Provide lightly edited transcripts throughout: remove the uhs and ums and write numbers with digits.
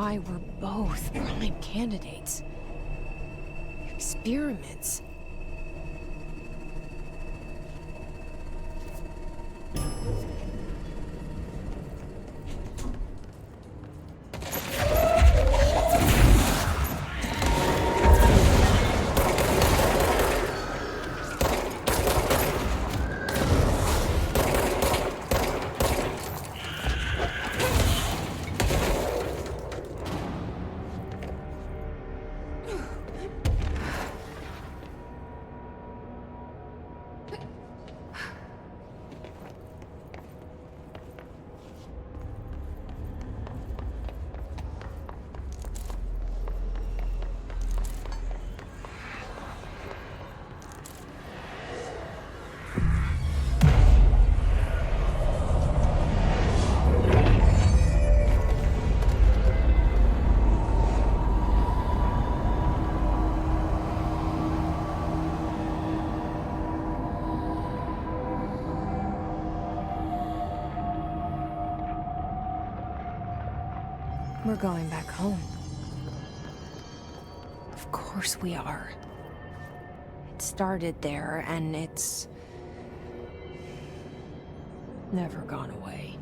why we're both prime candidates. Experiments. We're going back home. Of course we are. It started there, and it's never gone away.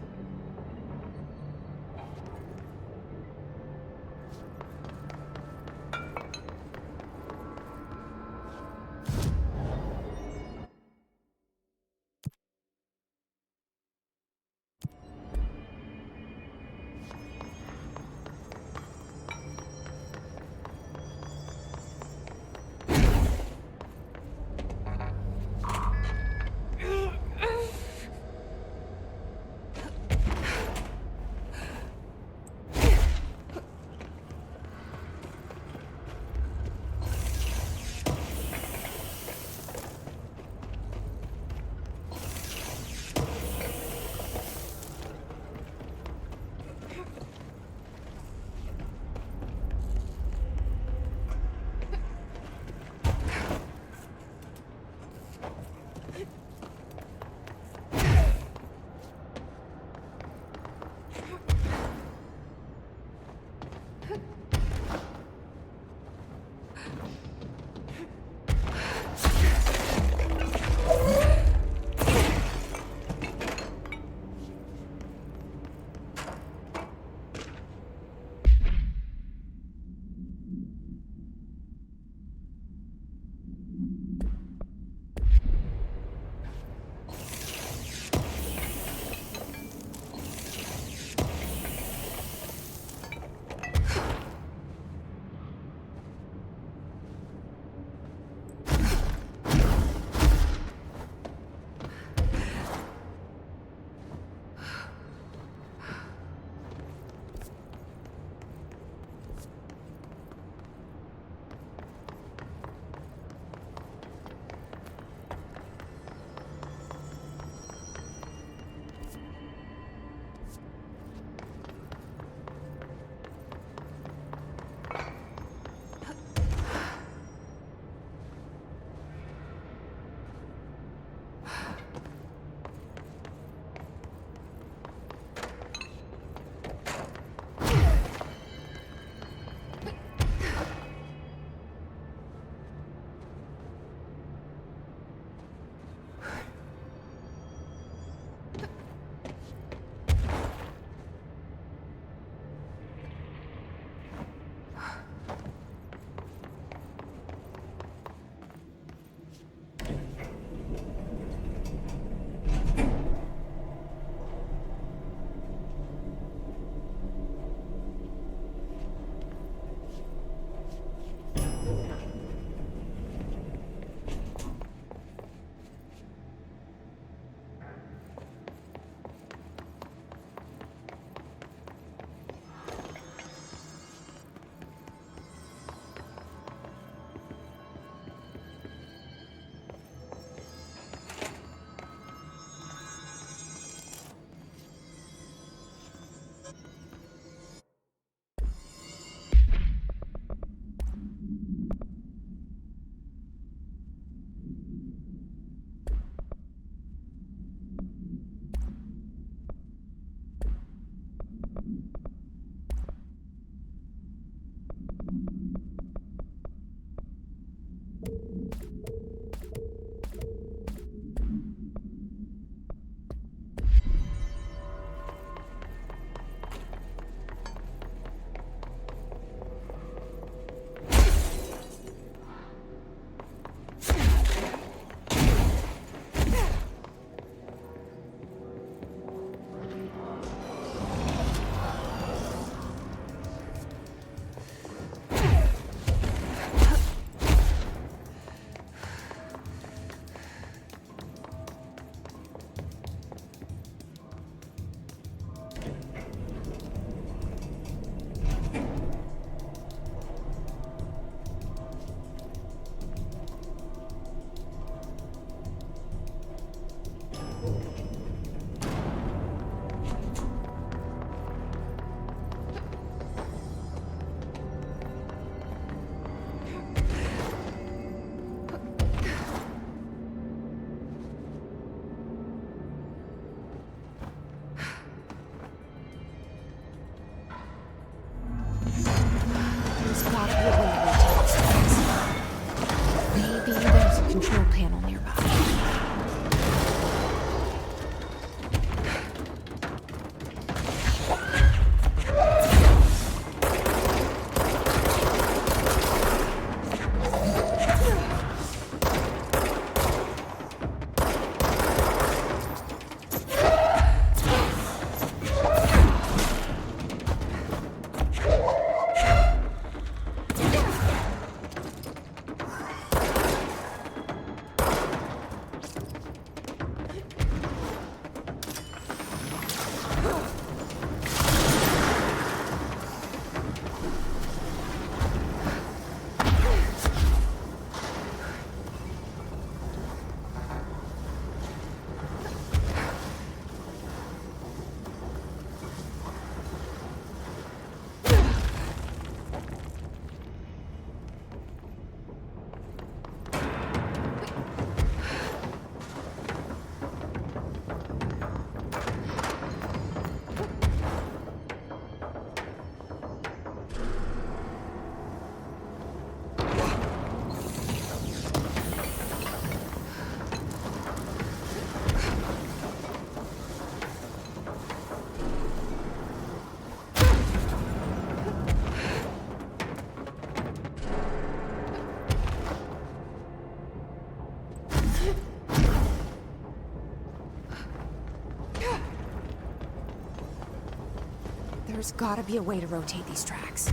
There's gotta be a way to rotate these tracks.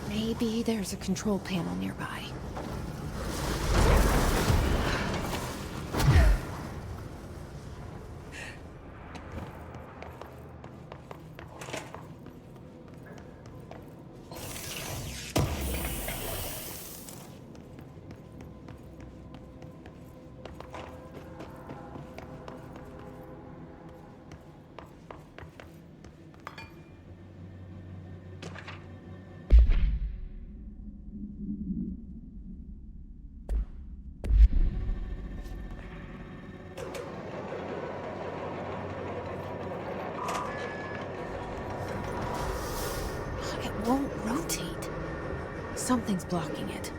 Maybe there's a control panel nearby. It won't rotate. Something's blocking it.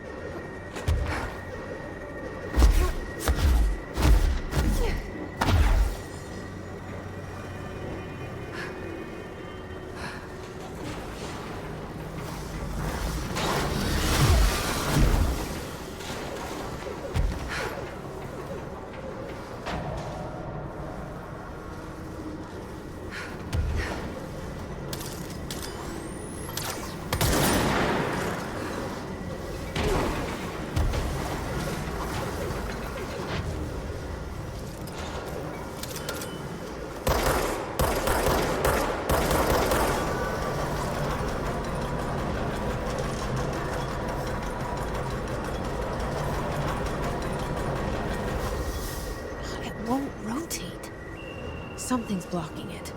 Won't rotate. Something's blocking it.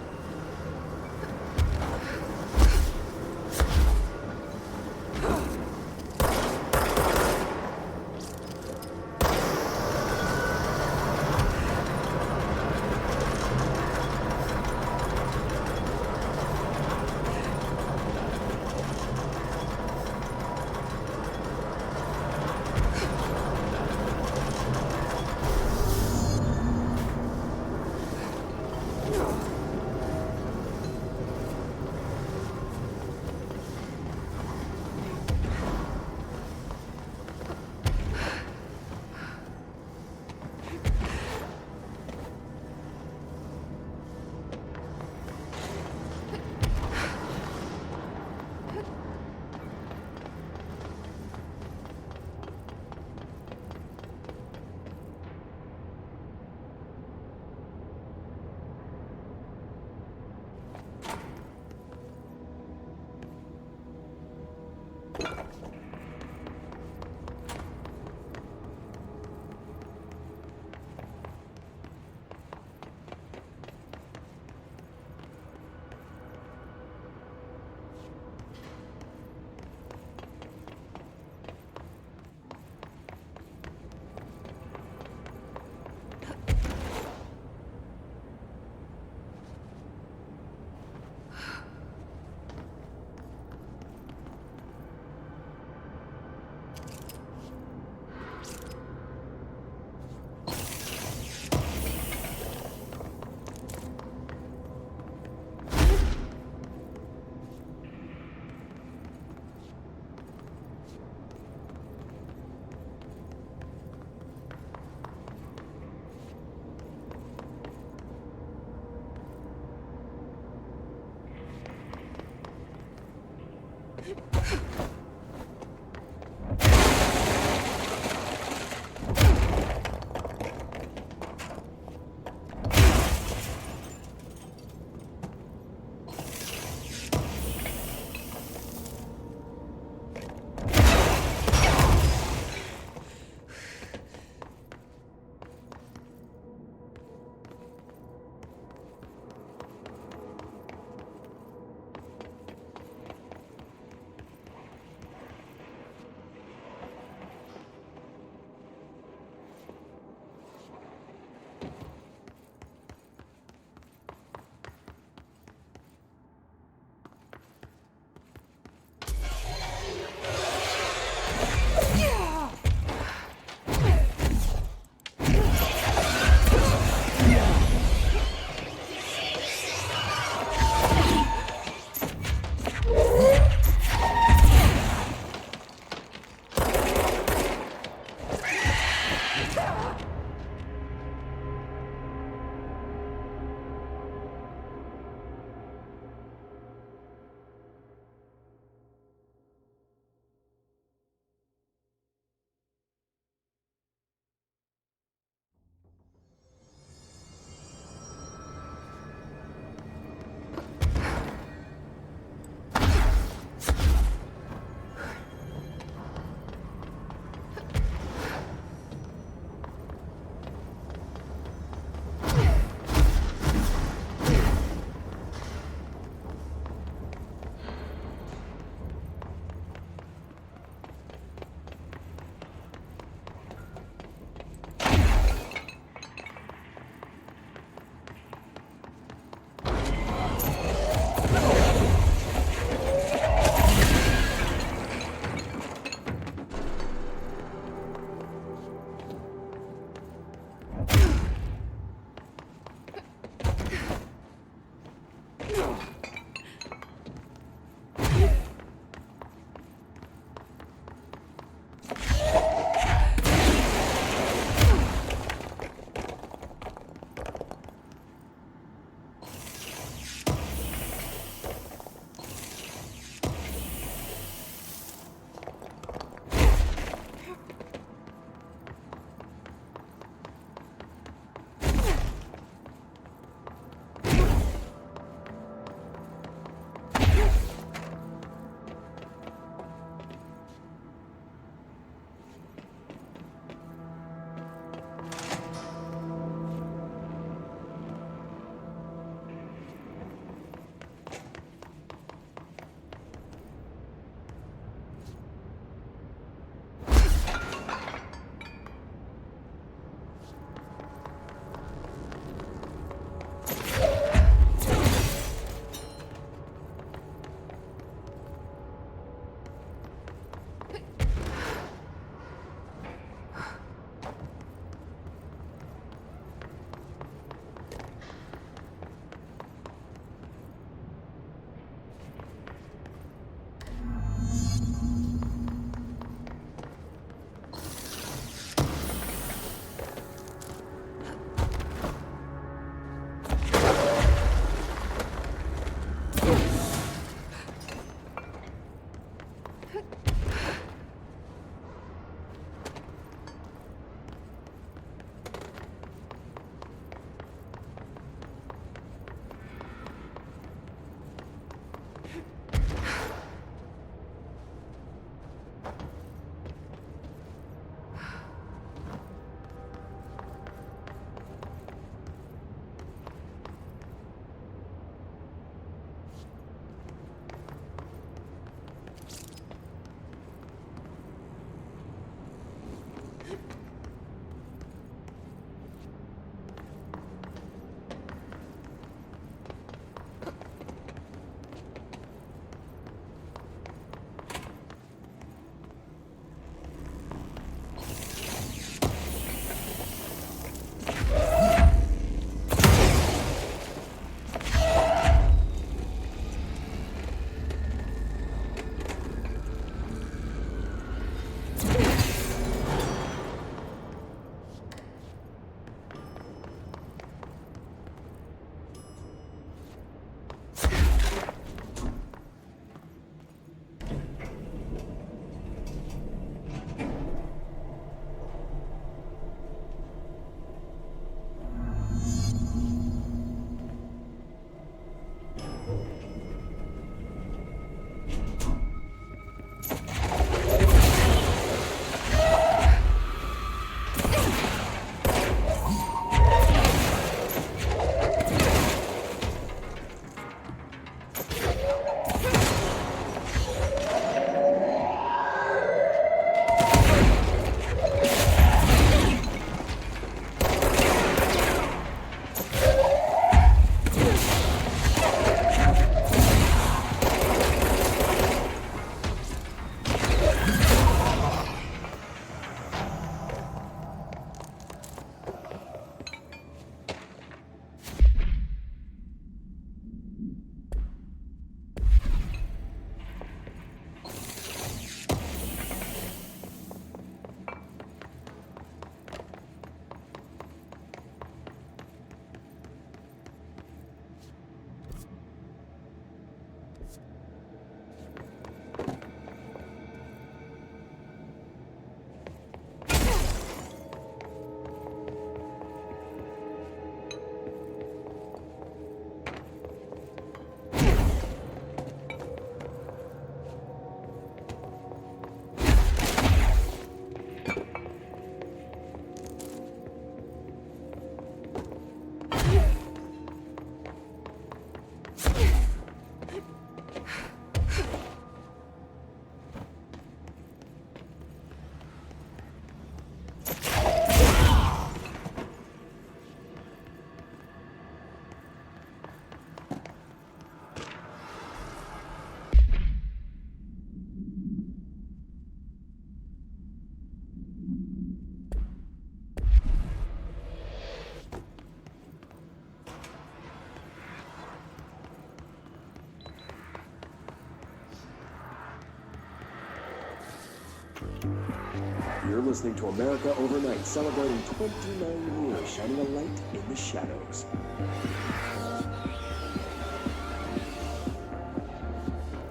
listening to America Overnight, celebrating 29 years, shining a light in the shadows.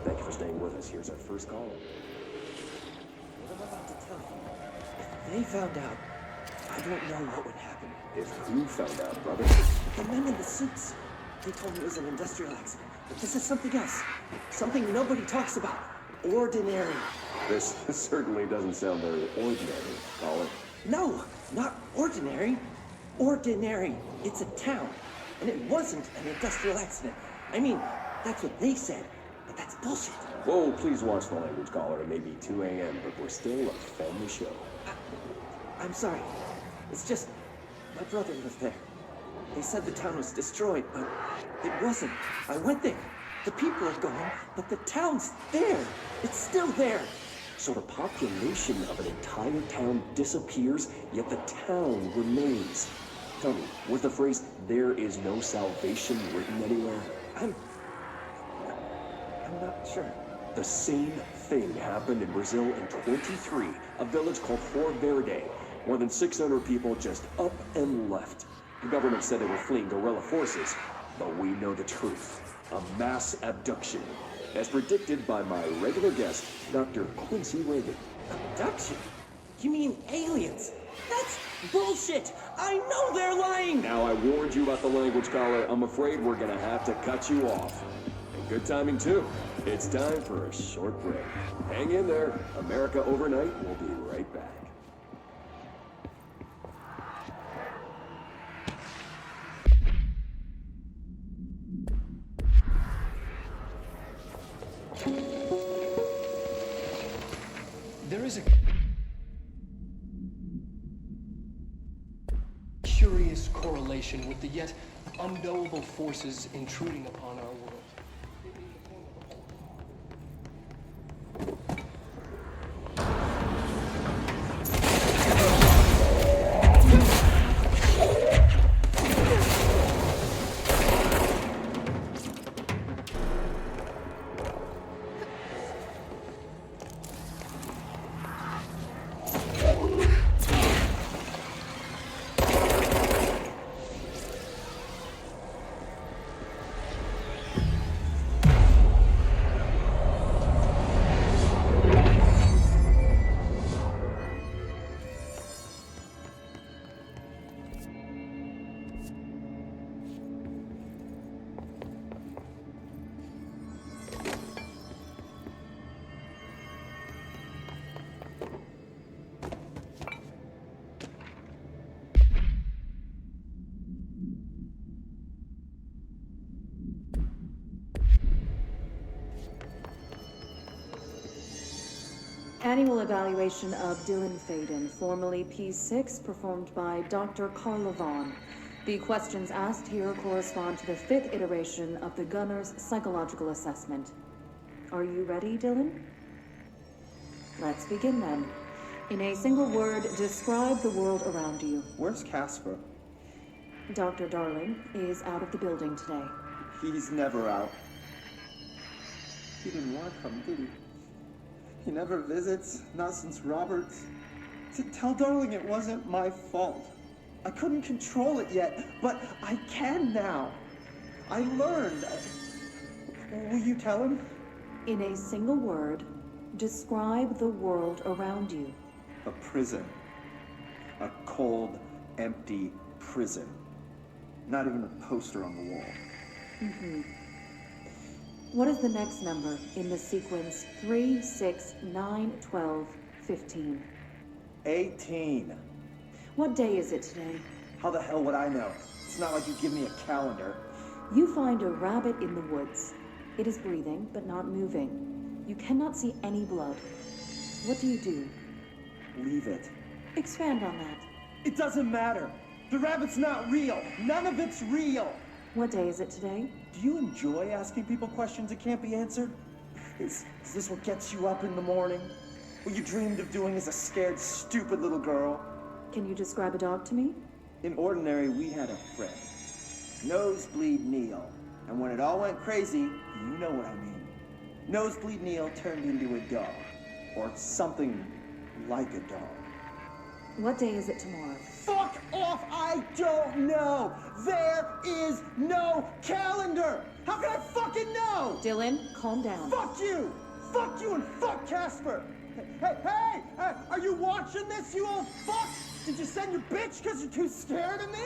Thank you for staying with us. Here's our first caller. What I'm about to tell you, if they found out, I don't know what would happen. If who found out, brother? The men in the suits. They told me it was an industrial accident. But this is something else. Something nobody talks about. Ordinary. This certainly doesn't sound very ordinary, caller. No, not ordinary. Ordinary. It's a town. And it wasn't an industrial accident. I mean, that's what they said. But that's bullshit. Whoa, please watch the language, caller. It may be 2 a.m., but we're still a family show. I'm sorry. It's just, my brother lived there. They said the town was destroyed, but it wasn't. I went there. The people are gone, but the town's there. It's still there. So the population of an entire town disappears, yet the town remains. Tell me, was the phrase, "there is no salvation," written anywhere? I'm not sure. The same thing happened in Brazil in 23, a village called Rio Verde. More than 600 people just up and left. The government said they were fleeing guerrilla forces, but we know the truth. A mass abduction, as predicted by my regular guest, Dr. Quincy Reagan. Abduction? You mean aliens? That's bullshit! I know they're lying! Now I warned you about the language, caller. I'm afraid we're gonna have to cut you off. And good timing too. It's time for a short break. Hang in there. America Overnight will be right back. There is a curious correlation with the yet unknowable forces intruding upon our world. Annual evaluation of Dylan Faden, formerly P6, performed by Dr. Carla Vaughn. The questions asked here correspond to the 5th iteration of the Gunner's psychological assessment. Are you ready, Dylan? Let's begin then. In a single word, describe the world around you. Where's Casper? Dr. Darling is out of the building today. He's never out. He didn't want to come, did he? He never visits, not since Roberts. Tell Darling it wasn't my fault. I couldn't control it yet, but I can now. I learned. Will you tell him? In a single word, describe the world around you. A prison. A cold, empty prison. Not even a poster on the wall. What is the next number in the sequence 3, 6, 9, 12, 15? 18. What day is it today? How the hell would I know? It's not like you give me a calendar. You find a rabbit in the woods. It is breathing, but not moving. You cannot see any blood. What do you do? Leave it. Expand on that. It doesn't matter. The rabbit's not real. None of it's real. What day is it today? Do you enjoy asking people questions that can't be answered? Is this what gets you up in the morning? What you dreamed of doing as a scared, stupid little girl? Can you describe a dog to me? In Ordinary, we had a friend. Nosebleed Neil. And when it all went crazy, you know what I mean. Nosebleed Neil turned into a dog. Or something like a dog. What day is it tomorrow? Fuck off! I don't know! There is no calendar! How can I fucking know? Dylan, calm down. Fuck you! Fuck you and fuck Casper! Hey! Are you watching this, you old fuck? Did you send your bitch because you're too scared of me?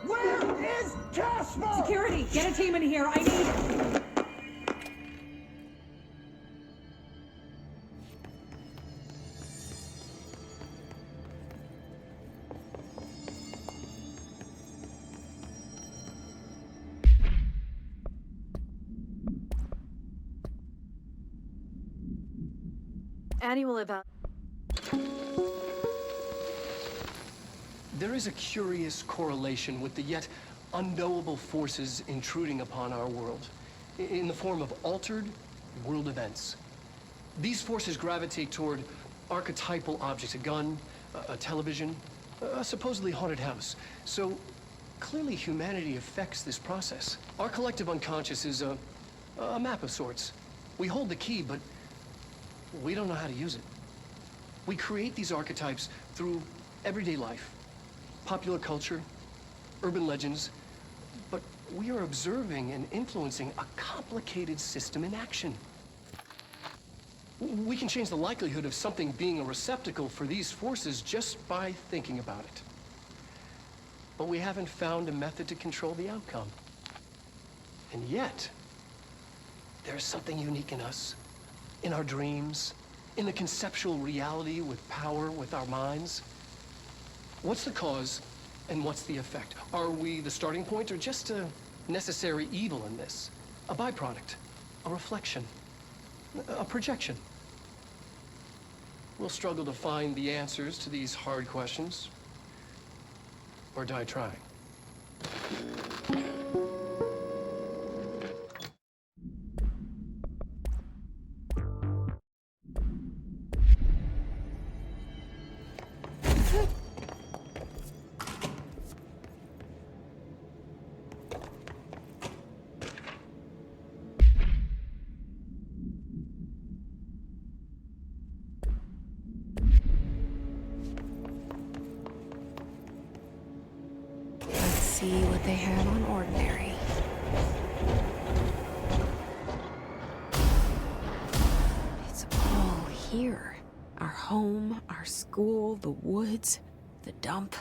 Where is Casper? Security, get a team in here. I need... Annual eval... There is a curious correlation with the yet unknowable forces intruding upon our world, in the form of altered world events. These forces gravitate toward archetypal objects, a gun, a television, a supposedly haunted house. So clearly humanity affects this process. Our collective unconscious is a map of sorts. We hold the key, but we don't know how to use it. We create these archetypes through everyday life, popular culture, urban legends, but we are observing and influencing a complicated system in action. We can change the likelihood of something being a receptacle for these forces just by thinking about it. But we haven't found a method to control the outcome. And yet, there's something unique in us, in our dreams, in the conceptual reality with power with our minds. What's the cause and what's the effect? Are we the starting point or just a necessary evil in this? A byproduct, a reflection, a projection? We'll struggle to find the answers to these hard questions, or die trying. See what they have on ordinary. It's all here. Our home, our school, the woods, the dump.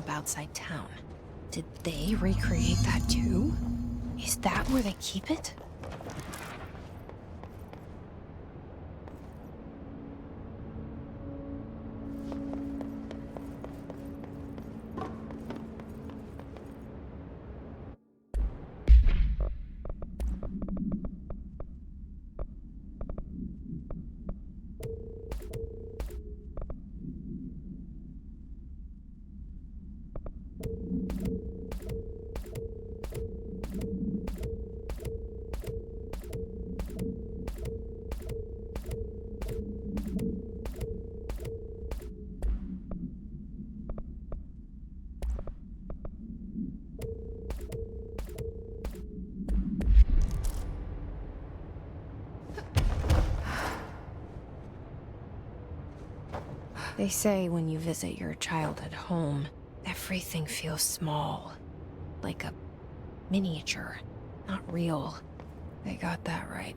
Outside town. Did they recreate that too? Is that where they keep it? They say when you visit your childhood home, everything feels small. Like a miniature, not real. They got that right.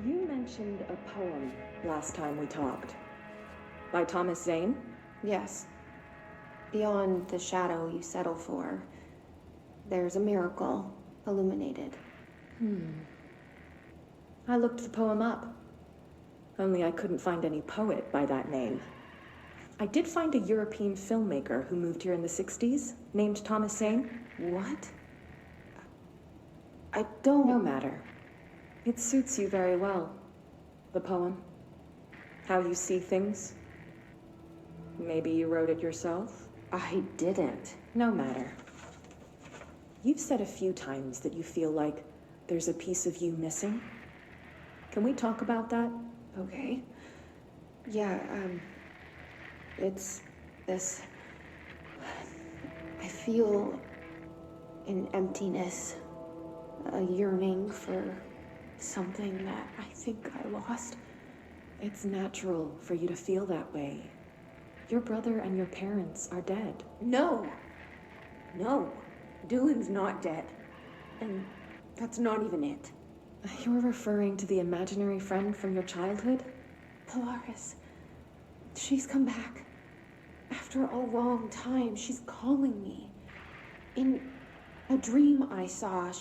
You mentioned a poem last time we talked. By Thomas Zane? Yes. Beyond the shadow you settle for, there's a miracle illuminated. I looked the poem up. Only I couldn't find any poet by that name. I did find a European filmmaker who moved here in the 60s, named Thomas Zane. What? I don't... No matter. It suits you very well. The poem. How you see things. Maybe you wrote it yourself? I didn't. No matter. You've said a few times that you feel like there's a piece of you missing. Can we talk about that? Okay. Yeah, it's this... I feel an emptiness, a yearning for something that I think I lost. It's natural for you to feel that way. Your brother and your parents are dead. No. No. Dylan's not dead. And that's not even it. You're referring to the imaginary friend from your childhood? Polaris. She's come back. After a long time, she's calling me. In a dream I saw,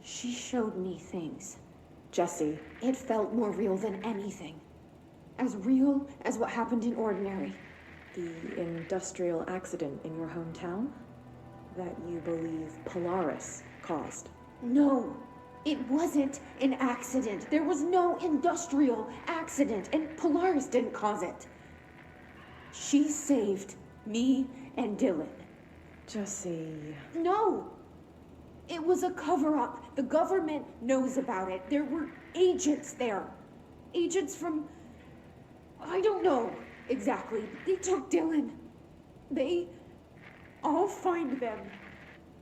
she showed me things. Jesse. It felt more real than anything. As real as what happened in Ordinary. The industrial accident in your hometown? That you believe Polaris caused? No, it wasn't an accident. There was no industrial accident, and Polaris didn't cause it. She saved me and Dylan. Jesse... No! It was a cover-up. The government knows about it. There were agents there. Agents from... I don't know exactly. They took Dylan. I'll find them.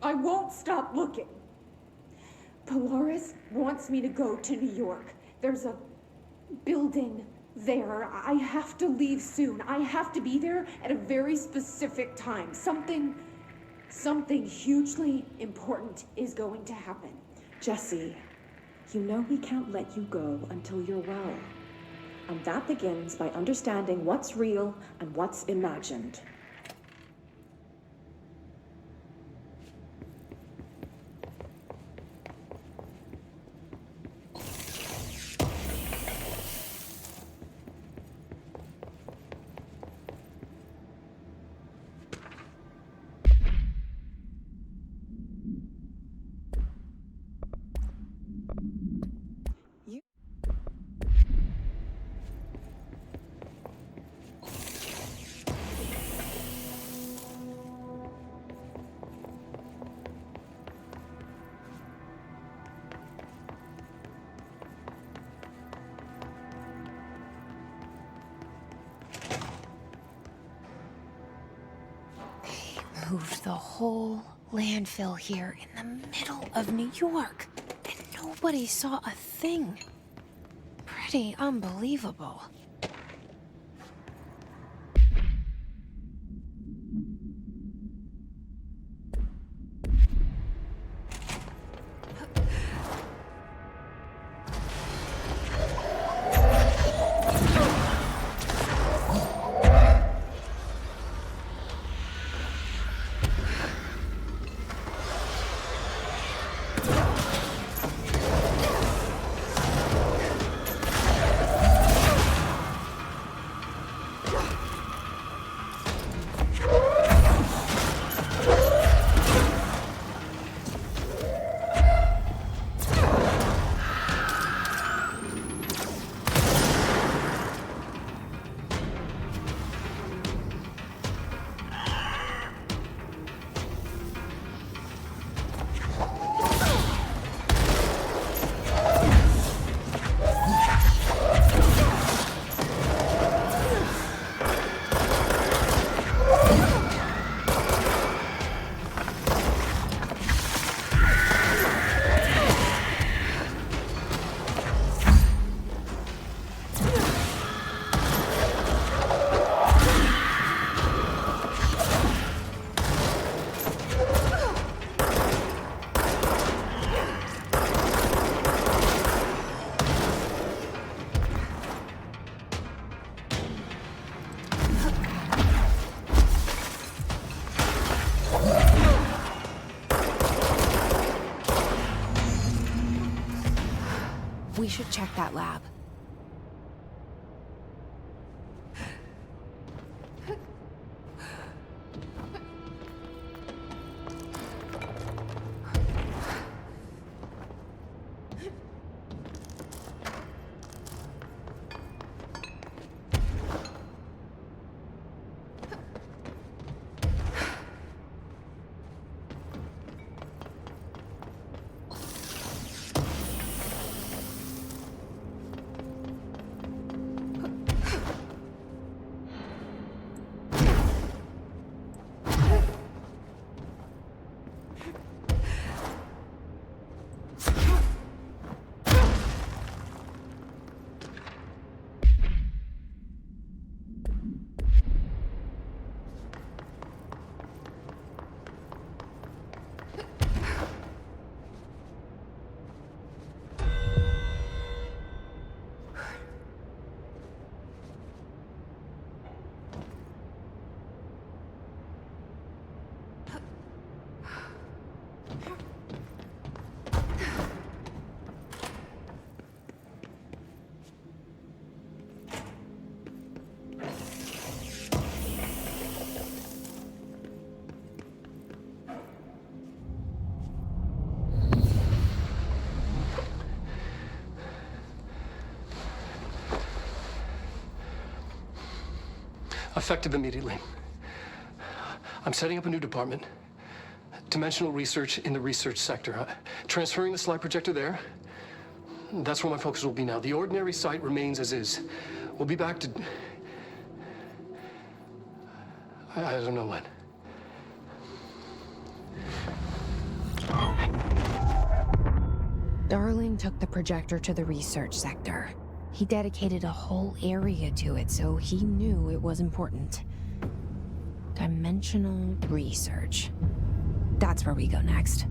I won't stop looking. Polaris wants me to go to New York. There's a building there. I have to leave soon. I have to be there at a very specific time. Something hugely important is going to happen. Jesse, you know we can't let you go until you're well. And that begins by understanding what's real and what's imagined. Moved the whole landfill here in the middle of New York, and nobody saw a thing. Pretty unbelievable. We should check that lab. Effective immediately. I'm setting up a new department. Dimensional research in the research sector. Transferring the slide projector there. That's where my focus will be now. The ordinary site remains as is. We'll be back to... I don't know when. Darling took the projector to the research sector. He dedicated a whole area to it, so he knew it was important. Dimensional research. That's where we go next.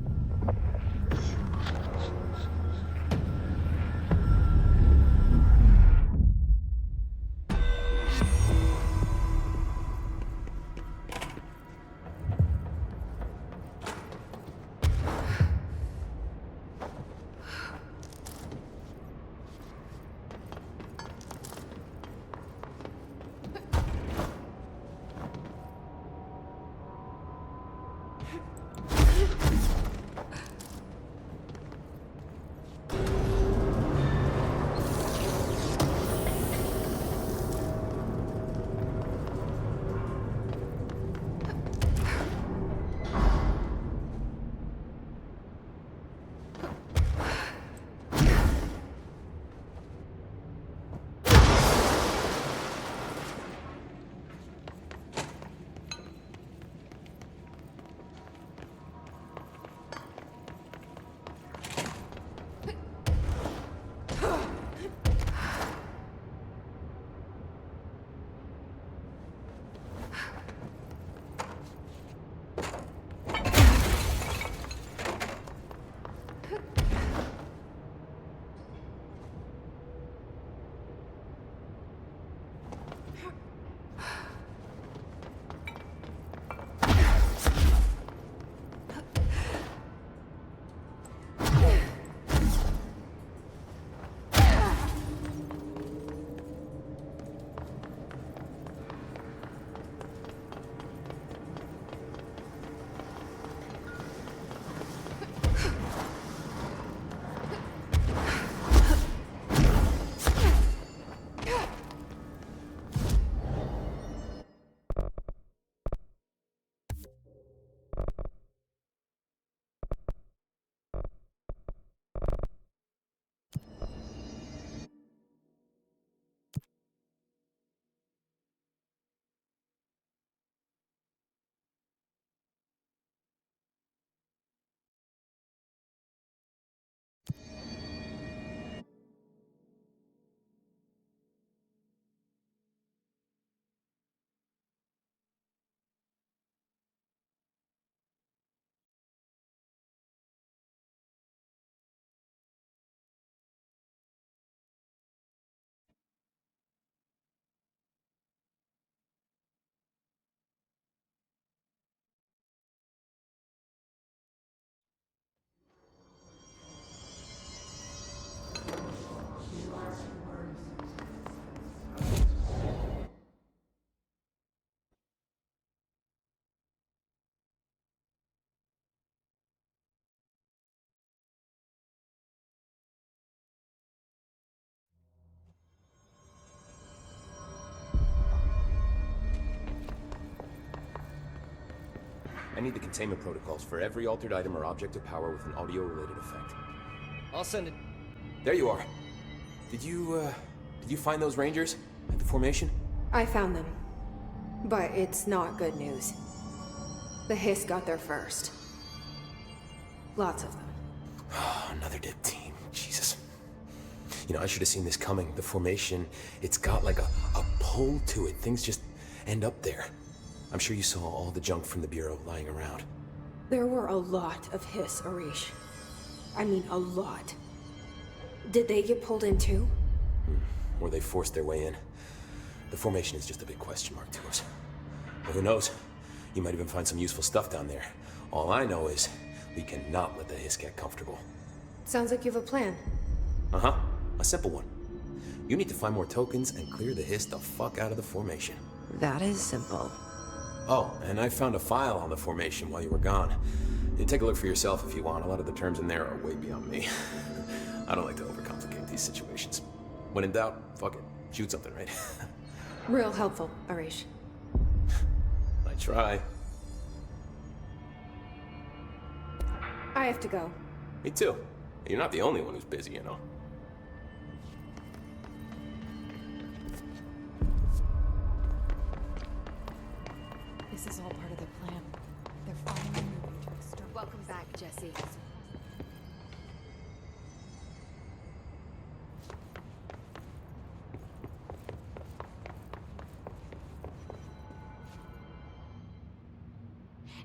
I need the containment protocols for every altered item or object of power with an audio-related effect. I'll send it. There you are. Did you find those Rangers at the formation? I found them. But it's not good news. The Hiss got there first. Lots of them. Another dead team. Jesus. You know, I should have seen this coming. The formation, it's got like a pull to it. Things just end up there. I'm sure you saw all the junk from the Bureau lying around. There were a lot of Hiss, Arish. I mean, a lot. Did they get pulled in too? Or they forced their way in. The formation is just a big question mark to us. But who knows? You might even find some useful stuff down there. All I know is we cannot let the Hiss get comfortable. Sounds like you have a plan. Uh-huh. A simple one. You need to find more tokens and clear the Hiss the fuck out of the formation. That is simple. Oh, and I found a file on the formation while you were gone. You take a look for yourself if you want. A lot of the terms in there are way beyond me. I don't like to overcomplicate these situations. When in doubt, fuck it. Shoot something, right? Real helpful, Arish. I try. I have to go. Me too. You're not the only one who's busy, you know. This is all part of the plan. They're finally moving to external. Welcome back, Jesse.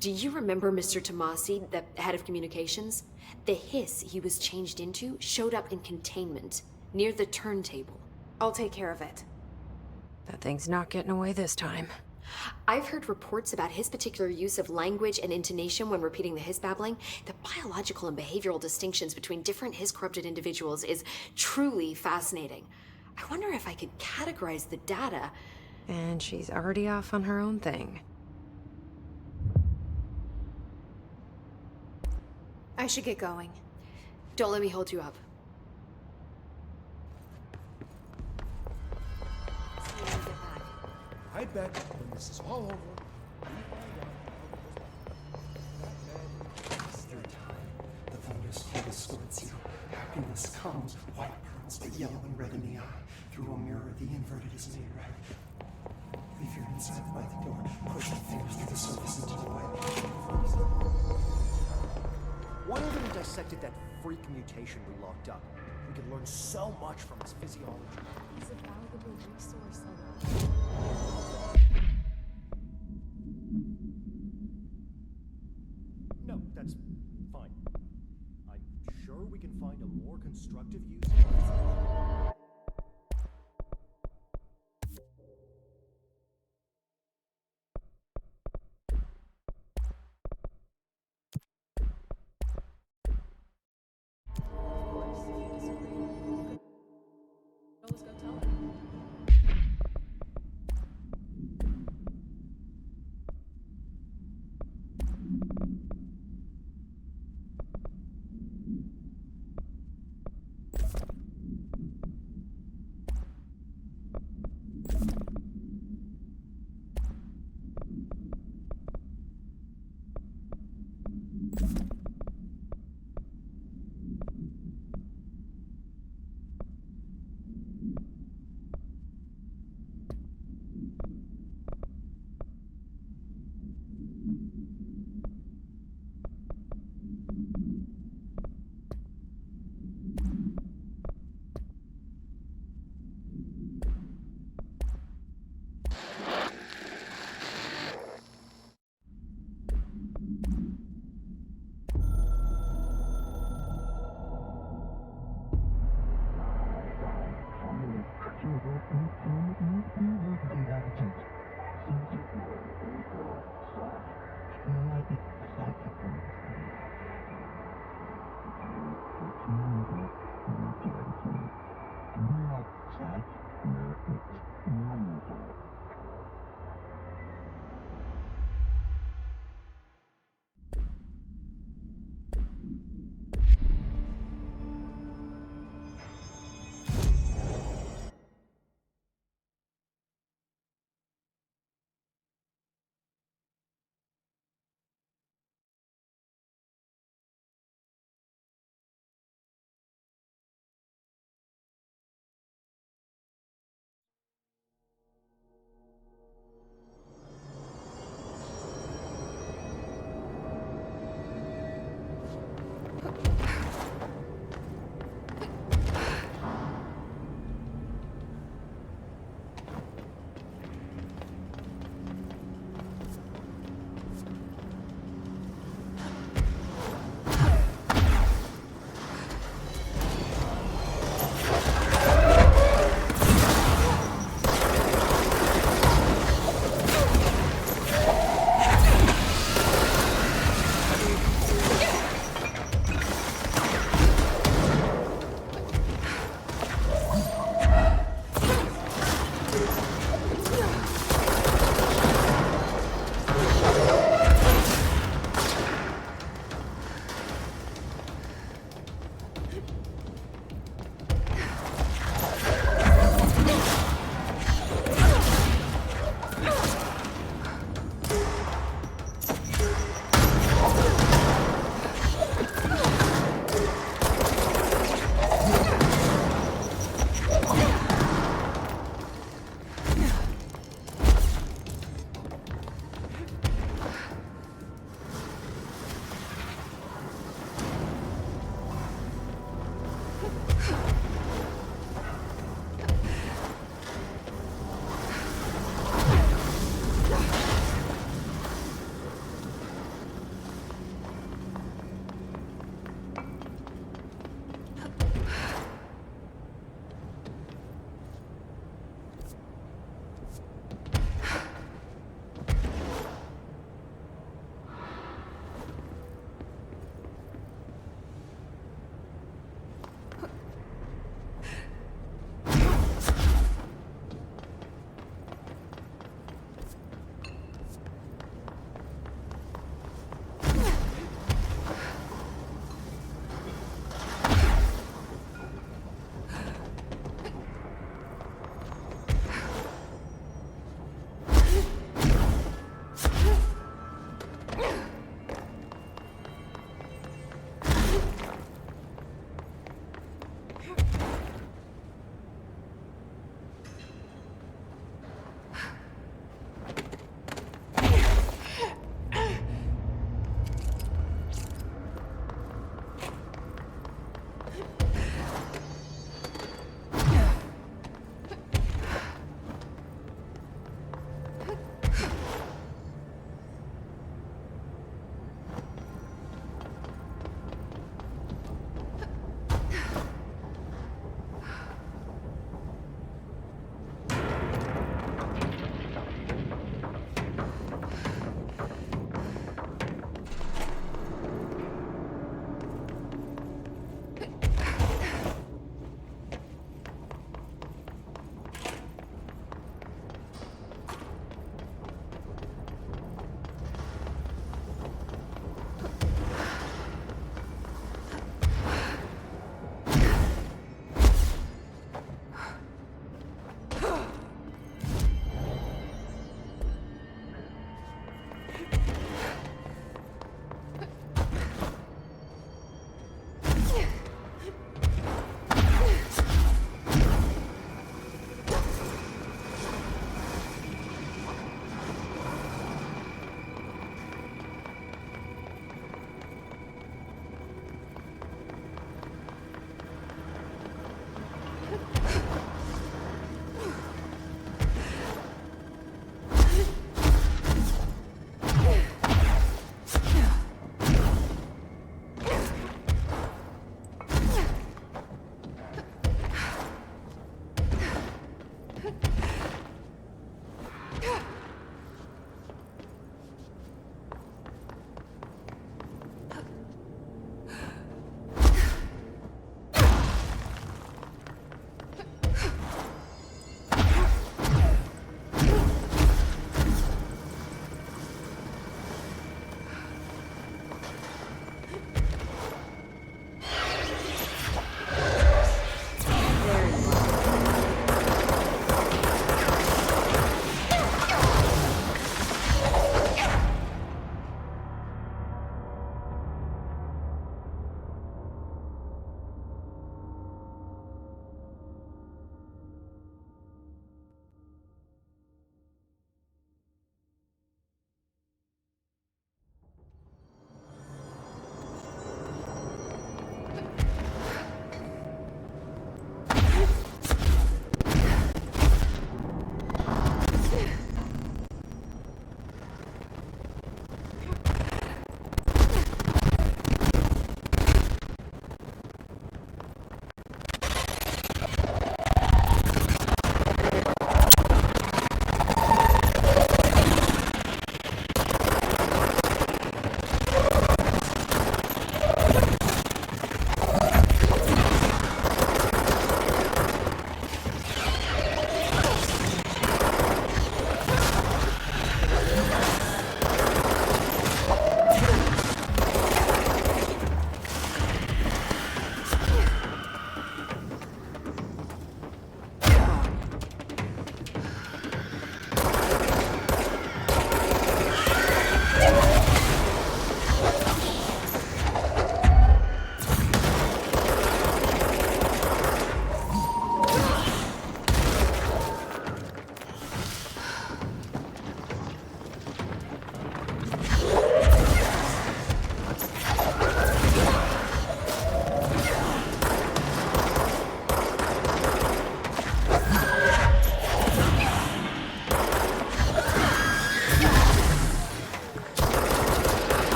Do you remember Mr. Tomasi, the head of communications? The Hiss he was changed into showed up in containment, near the turntable. I'll take care of it. That thing's not getting away this time. I've heard reports about his particular use of language and intonation when repeating the Hiss babbling. The biological and behavioral distinctions between different Hiss-corrupted individuals is truly fascinating. I wonder if I could categorize the data. And she's already off on her own thing. I should get going. Don't let me hold you up. See you when you get back. I bet when this is all over, we find out that man is their time. The thunders hold the swords here. Happiness comes, white pearls, but yellow and red in the eye. Through a mirror, the inverted is made right. Leave your inside by the door. Push the fingers through the surface into the white. Why haven't we dissected that freak mutation we locked up? We could learn so much from his physiology. He's a valuable resource, No, that's fine. I'm sure we can find a more constructive use. Let's go tell him.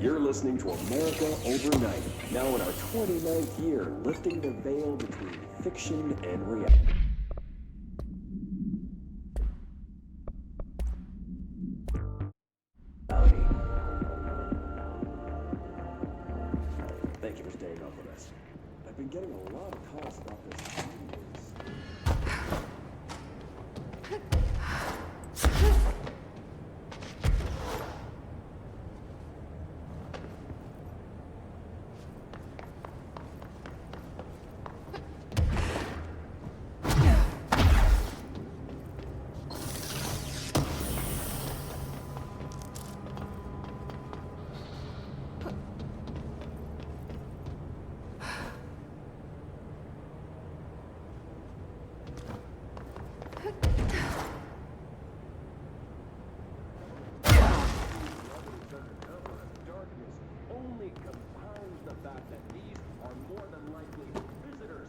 You're listening to America Overnight, now in our 29th year, lifting the veil between fiction and reality. Thank you for staying up with us. I've been getting a lot of calls about this. Only compounds the fact that these are more than likely visitors.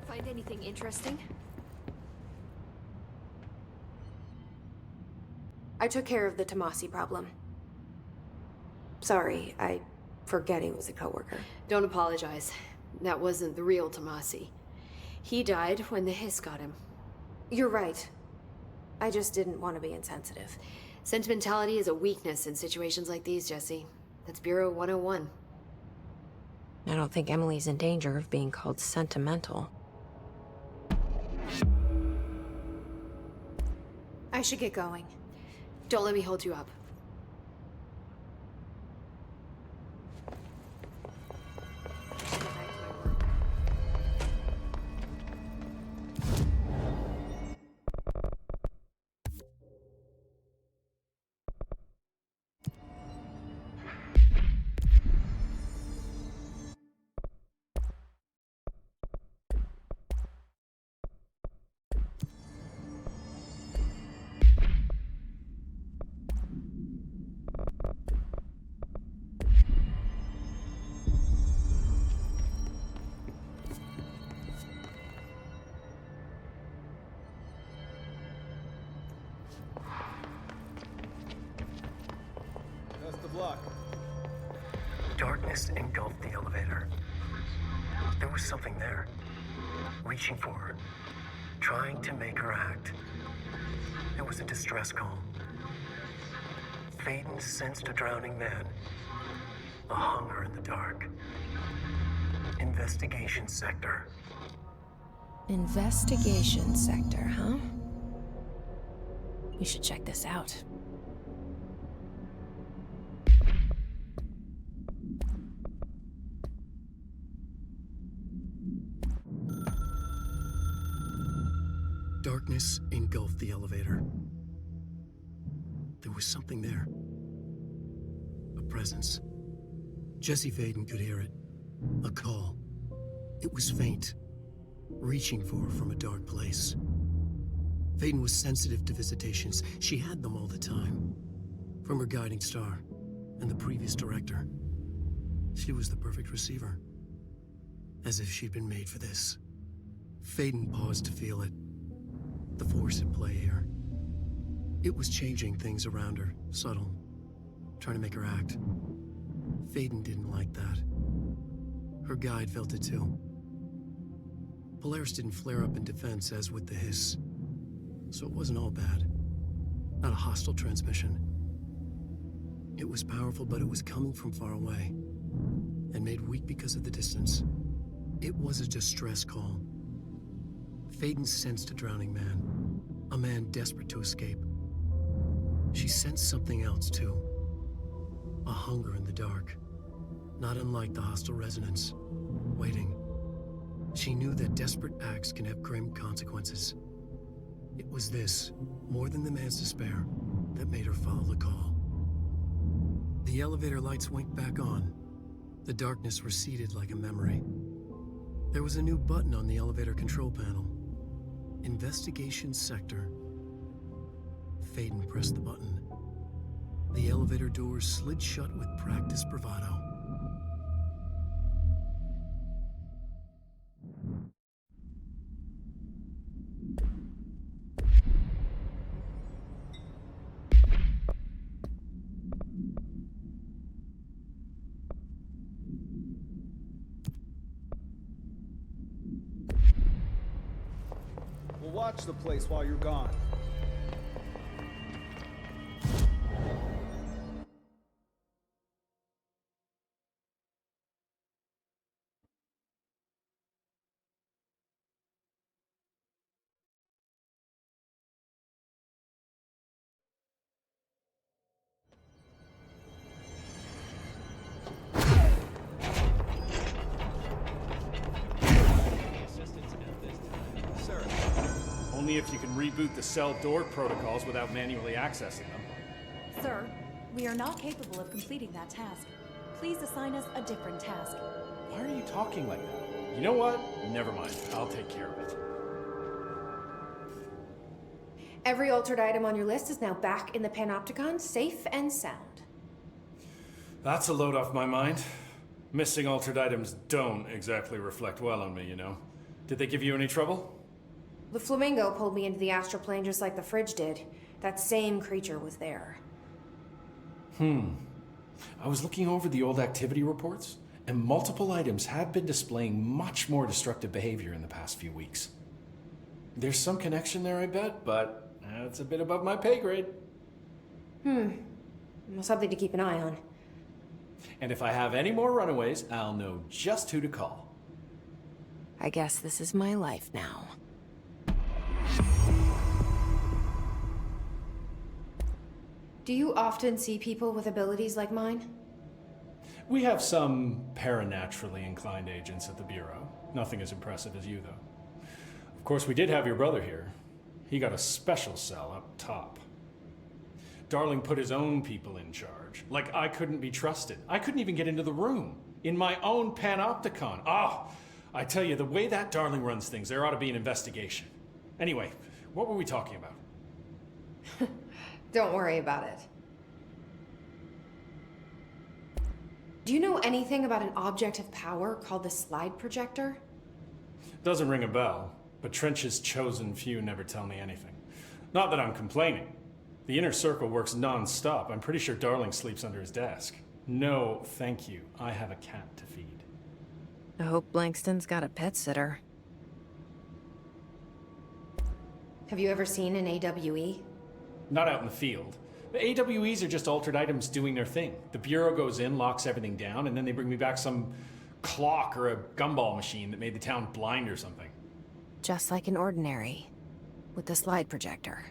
Find anything interesting? I took care of the Tomasi problem. Sorry, I forget he was a coworker. Don't apologize. That wasn't the real Tomasi. He died when the hiss got him. You're right. I just didn't want to be insensitive. Sentimentality is a weakness in situations like these, Jesse. That's Bureau 101. I don't think Emily's in danger of being called sentimental. I should get going. Don't let me hold you up. Darkness engulfed the elevator. There was something there, reaching for her, trying to make her act. It was a distress call. Faden sensed a drowning man, a hunger in the dark. Investigation sector. Investigation sector, huh? We should check this out. Darkness engulfed the elevator. There was something there. A presence. Jesse Faden could hear it. A call. It was faint, reaching for her from a dark place. Faden was sensitive to visitations. She had them all the time. From her guiding star and the previous director. She was the perfect receiver. As if she'd been made for this. Faden paused to feel it. The force at play here. It was changing things around her, subtle, trying to make her act. Faden didn't like that. Her guide felt it too. Polaris didn't flare up in defense as with the hiss, so it wasn't all bad. Not a hostile transmission. It was powerful, but it was coming from far away, and made weak because of the distance. It was a distress call. Faden sensed a drowning man, a man desperate to escape. She sensed something else, too. A hunger in the dark, not unlike the hostile resonance, waiting. She knew that desperate acts can have grim consequences. It was this, more than the man's despair, that made her follow the call. The elevator lights winked back on. The darkness receded like a memory. There was a new button on the elevator control panel. Investigation Sector. Faden pressed the button. The elevator doors slid shut with practiced bravado. We'll watch the place while you're gone. Only if you can reboot the cell door protocols without manually accessing them. Sir, we are not capable of completing that task. Please assign us a different task. Why are you talking like that? You know what? Never mind. I'll take care of it. Every altered item on your list is now back in the Panopticon, safe and sound. That's a load off my mind. Missing altered items don't exactly reflect well on me, you know. Did they give you any trouble? The flamingo pulled me into the astral plane just like the fridge did. That same creature was there. I was looking over the old activity reports, and multiple items have been displaying much more destructive behavior in the past few weeks. There's some connection there, I bet, but it's a bit above my pay grade. Well, something to keep an eye on. And if I have any more runaways, I'll know just who to call. I guess this is my life now. Do you often see people with abilities like mine? We have some paranaturally inclined agents at the Bureau. Nothing as impressive as you, though. Of course, we did have your brother here. He got a special cell up top. Darling put his own people in charge. Like I couldn't be trusted. I couldn't even get into the room. In my own Panopticon. I tell you, the way that Darling runs things, there ought to be an investigation. Anyway, what were we talking about? Don't worry about it. Do you know anything about an object of power called the slide projector? Doesn't ring a bell, but Trench's chosen few never tell me anything. Not that I'm complaining. The inner circle works non-stop. I'm pretty sure Darling sleeps under his desk. No, thank you. I have a cat to feed. I hope Blankston's got a pet sitter. Have you ever seen an AWE? Not out in the field. The AWEs are just altered items doing their thing. The Bureau goes in, locks everything down, and then they bring me back some clock or a gumball machine that made the town blind or something. Just like an ordinary, with the slide projector.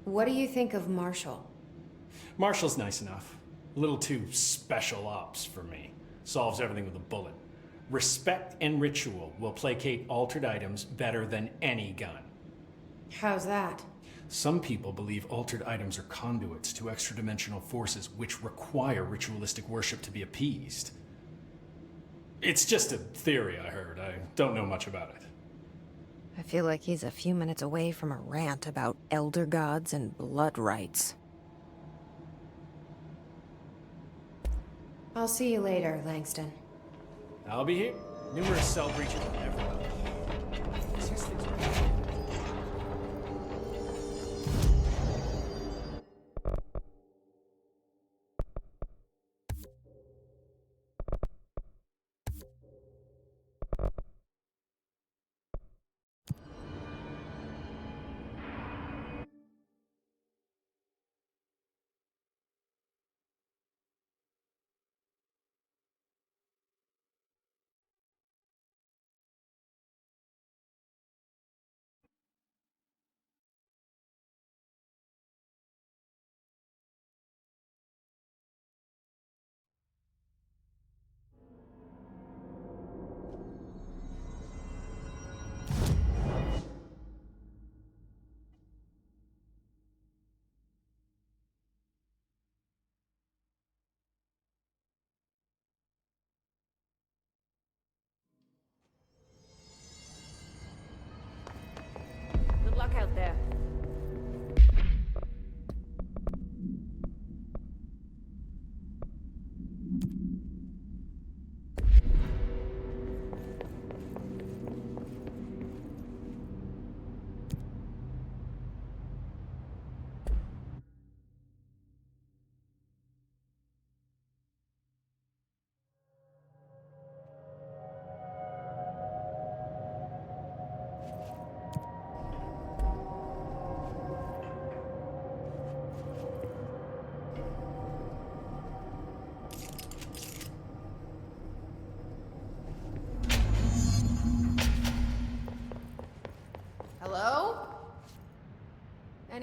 What do you think of Marshall? Marshall's nice enough. A little too special ops for me. Solves everything with a bullet. Respect and ritual will placate altered items better than any gun. How's that? Some people believe altered items are conduits to extra-dimensional forces which require ritualistic worship to be appeased. It's just a theory I heard. I don't know much about it. I feel like he's a few minutes away from a rant about elder gods and blood rites. I'll see you later, Langston. I'll be here. Numerous cell breaches everywhere.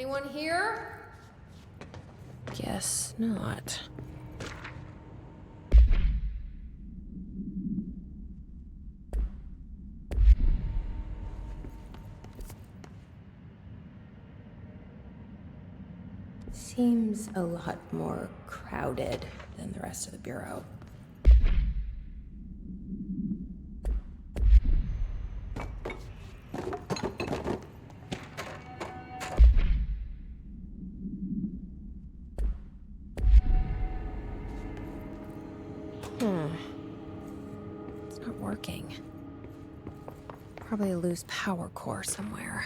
Anyone here? Guess not. Seems a lot more crowded than the rest of the Bureau. It's not working. Probably a loose power core somewhere.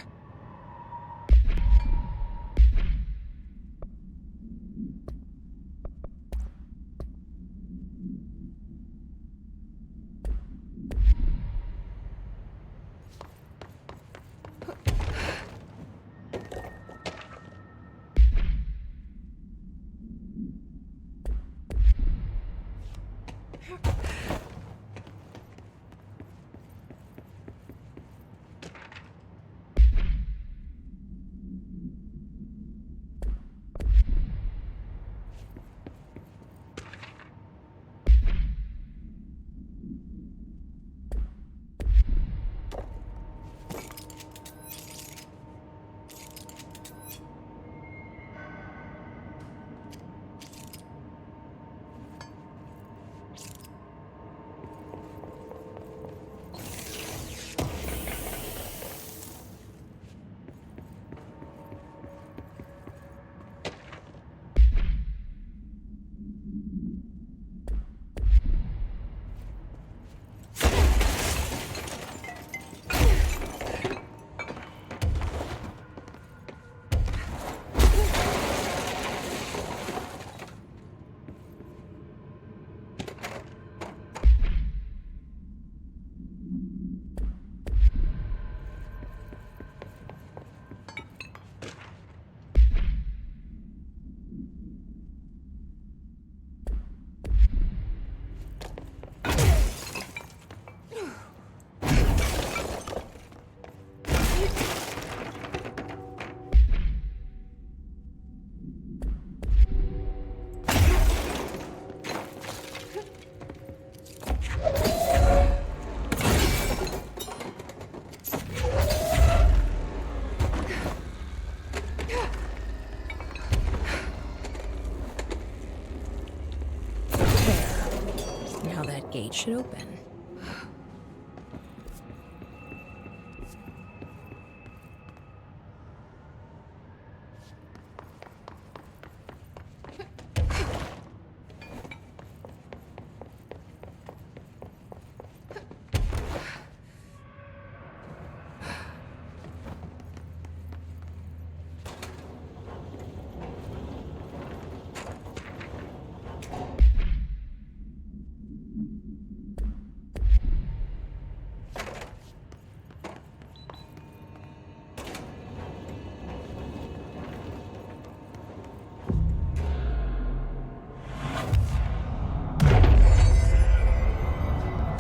Gate should open.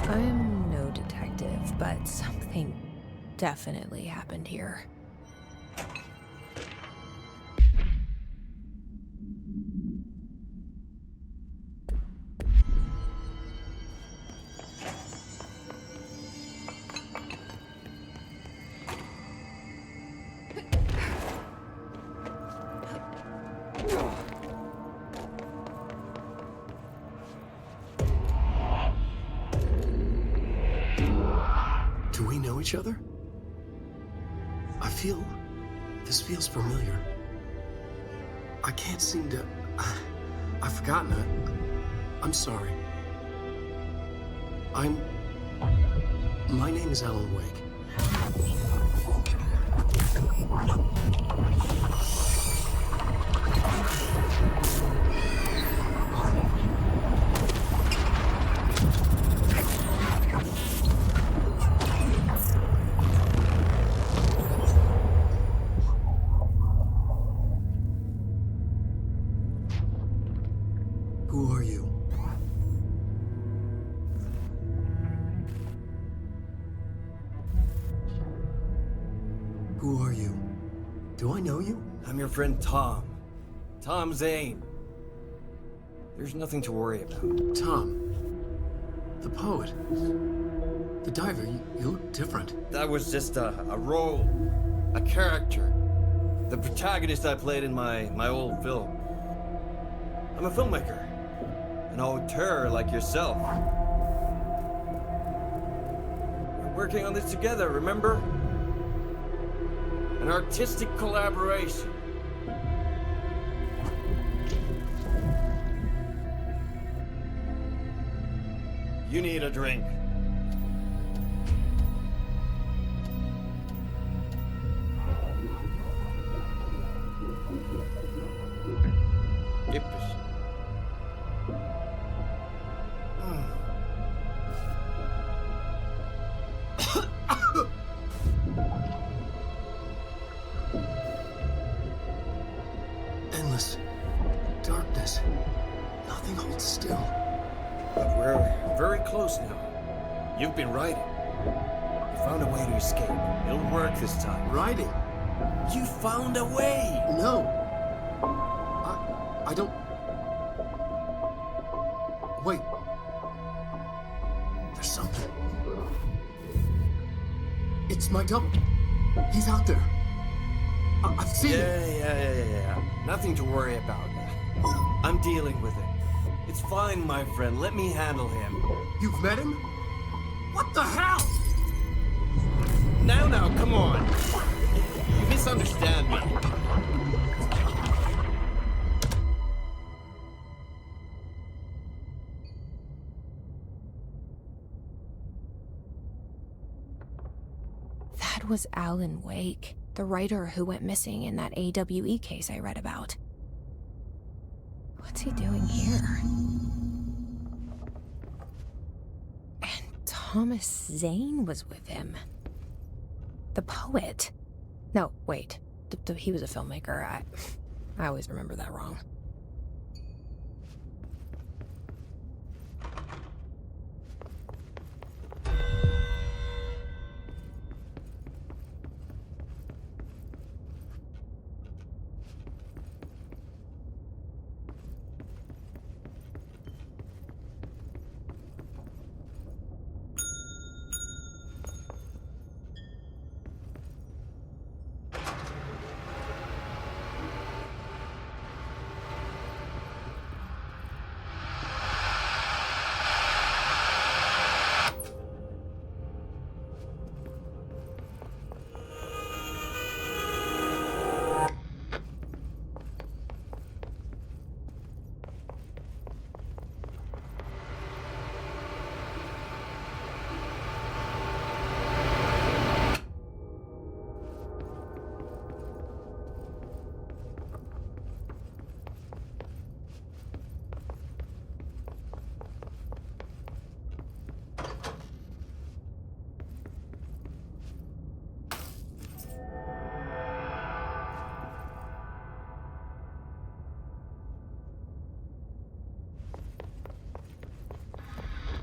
I'm no detective, but something definitely happened here. Do we know each other? This feels familiar. I can't seem to... I've forgotten it. I'm sorry. My name is Alan Wake. Who are you? Who are you? Do I know you? I'm your friend Tom. Tom Zane. There's nothing to worry about. Tom. The poet. The diver. You look different. That was just a role. A character. The protagonist I played in my old film. I'm a filmmaker. An auteur like yourself. We're working on this together, remember? An artistic collaboration. You need a drink. Yippish. Endless darkness. Nothing holds still. But we're very close now. You've been writing. You found a way to escape. It'll work this time. Writing? You found a way! No. I don't... Wait. There's something. It's my double. He's out there. I've seen him. Yeah. Nothing to worry about. I'm dealing with it. It's fine, my friend. Let me handle him. You've met him? What the hell? Now, come on. You misunderstand me. That was Alan Wake, the writer who went missing in that AWE case I read about. What's he doing here? And Thomas Zane was with him. The poet. No, wait. He was a filmmaker. I always remember that wrong.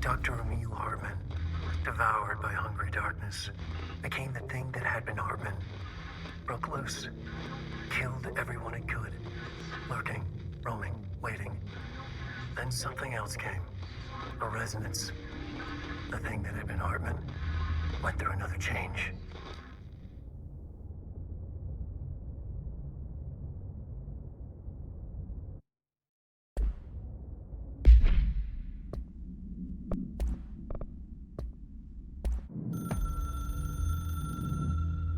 Dr. Emil Hartman, devoured by hungry darkness, became the thing that had been Hartman, broke loose, killed everyone it could, lurking, roaming, waiting. Then something else came, a resonance. The thing that had been Hartman went through another change.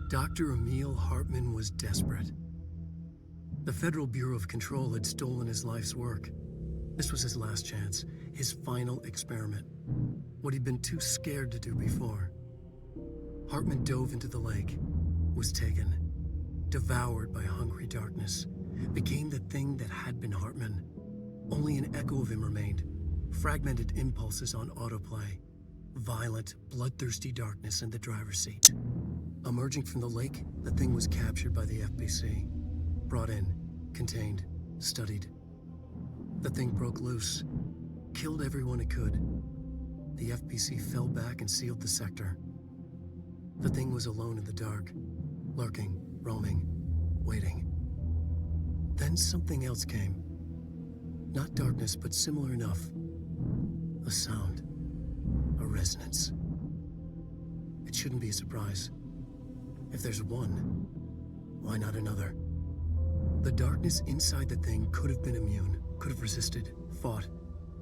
Dr. Emil Hartman was desperate. The Federal Bureau of Control had stolen his life's work. This was his last chance, his final experiment. What he'd been too scared to do before. Hartman dove into the lake, was taken, devoured by hungry darkness, became the thing that had been Hartman. Only an echo of him remained, fragmented impulses on autoplay, violent, bloodthirsty darkness in the driver's seat. Emerging from the lake, the thing was captured by the FBC. Brought in, contained, studied. The thing broke loose, killed everyone it could. The FBC fell back and sealed the sector. The thing was alone in the dark, lurking, roaming, waiting. Then something else came. Not darkness, but similar enough. A sound. A resonance. It shouldn't be a surprise. If there's one, why not another? The darkness inside the thing could have been immune, could have resisted, fought,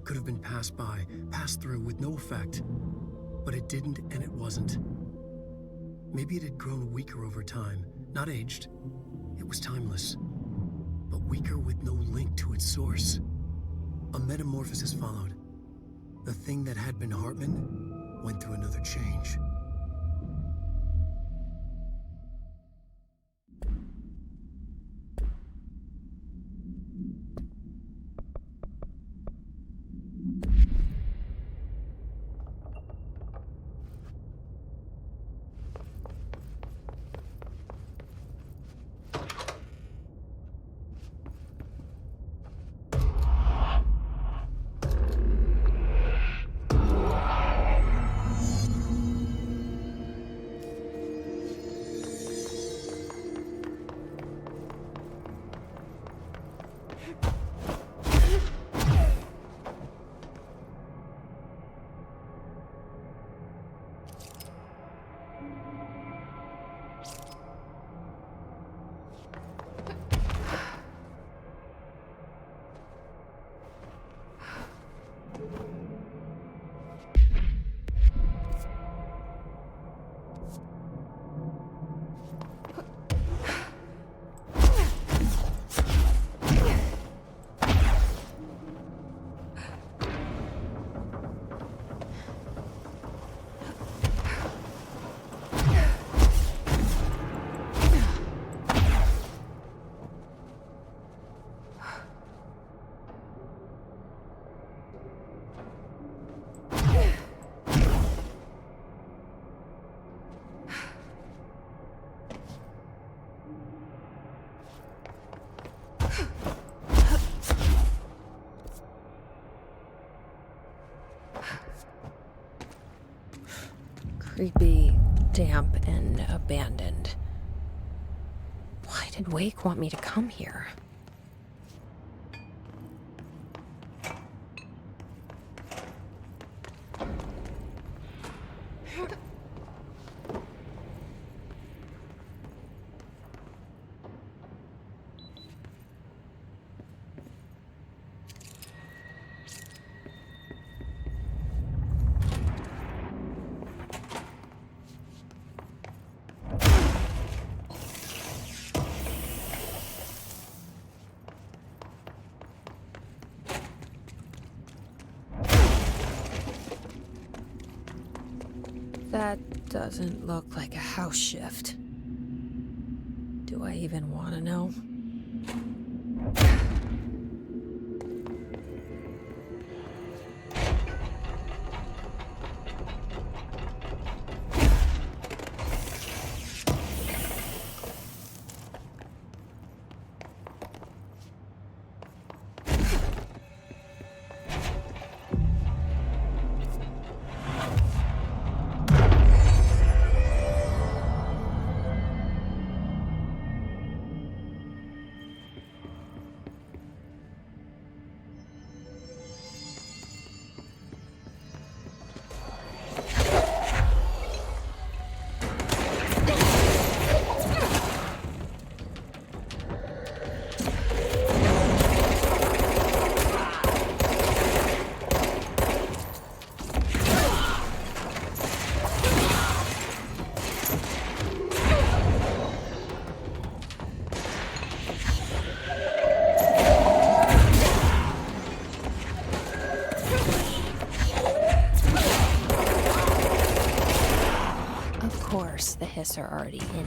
could have been passed by, passed through with no effect. But it didn't, and it wasn't. Maybe it had grown weaker over time, not aged. It was timeless, but weaker with no link to its source. A metamorphosis followed. The thing that had been Hartman went through another change. Creepy, damp, and abandoned. Why did Wake want me to come here? That doesn't look like a house shift. Do I even want to know? The hiss are already in here.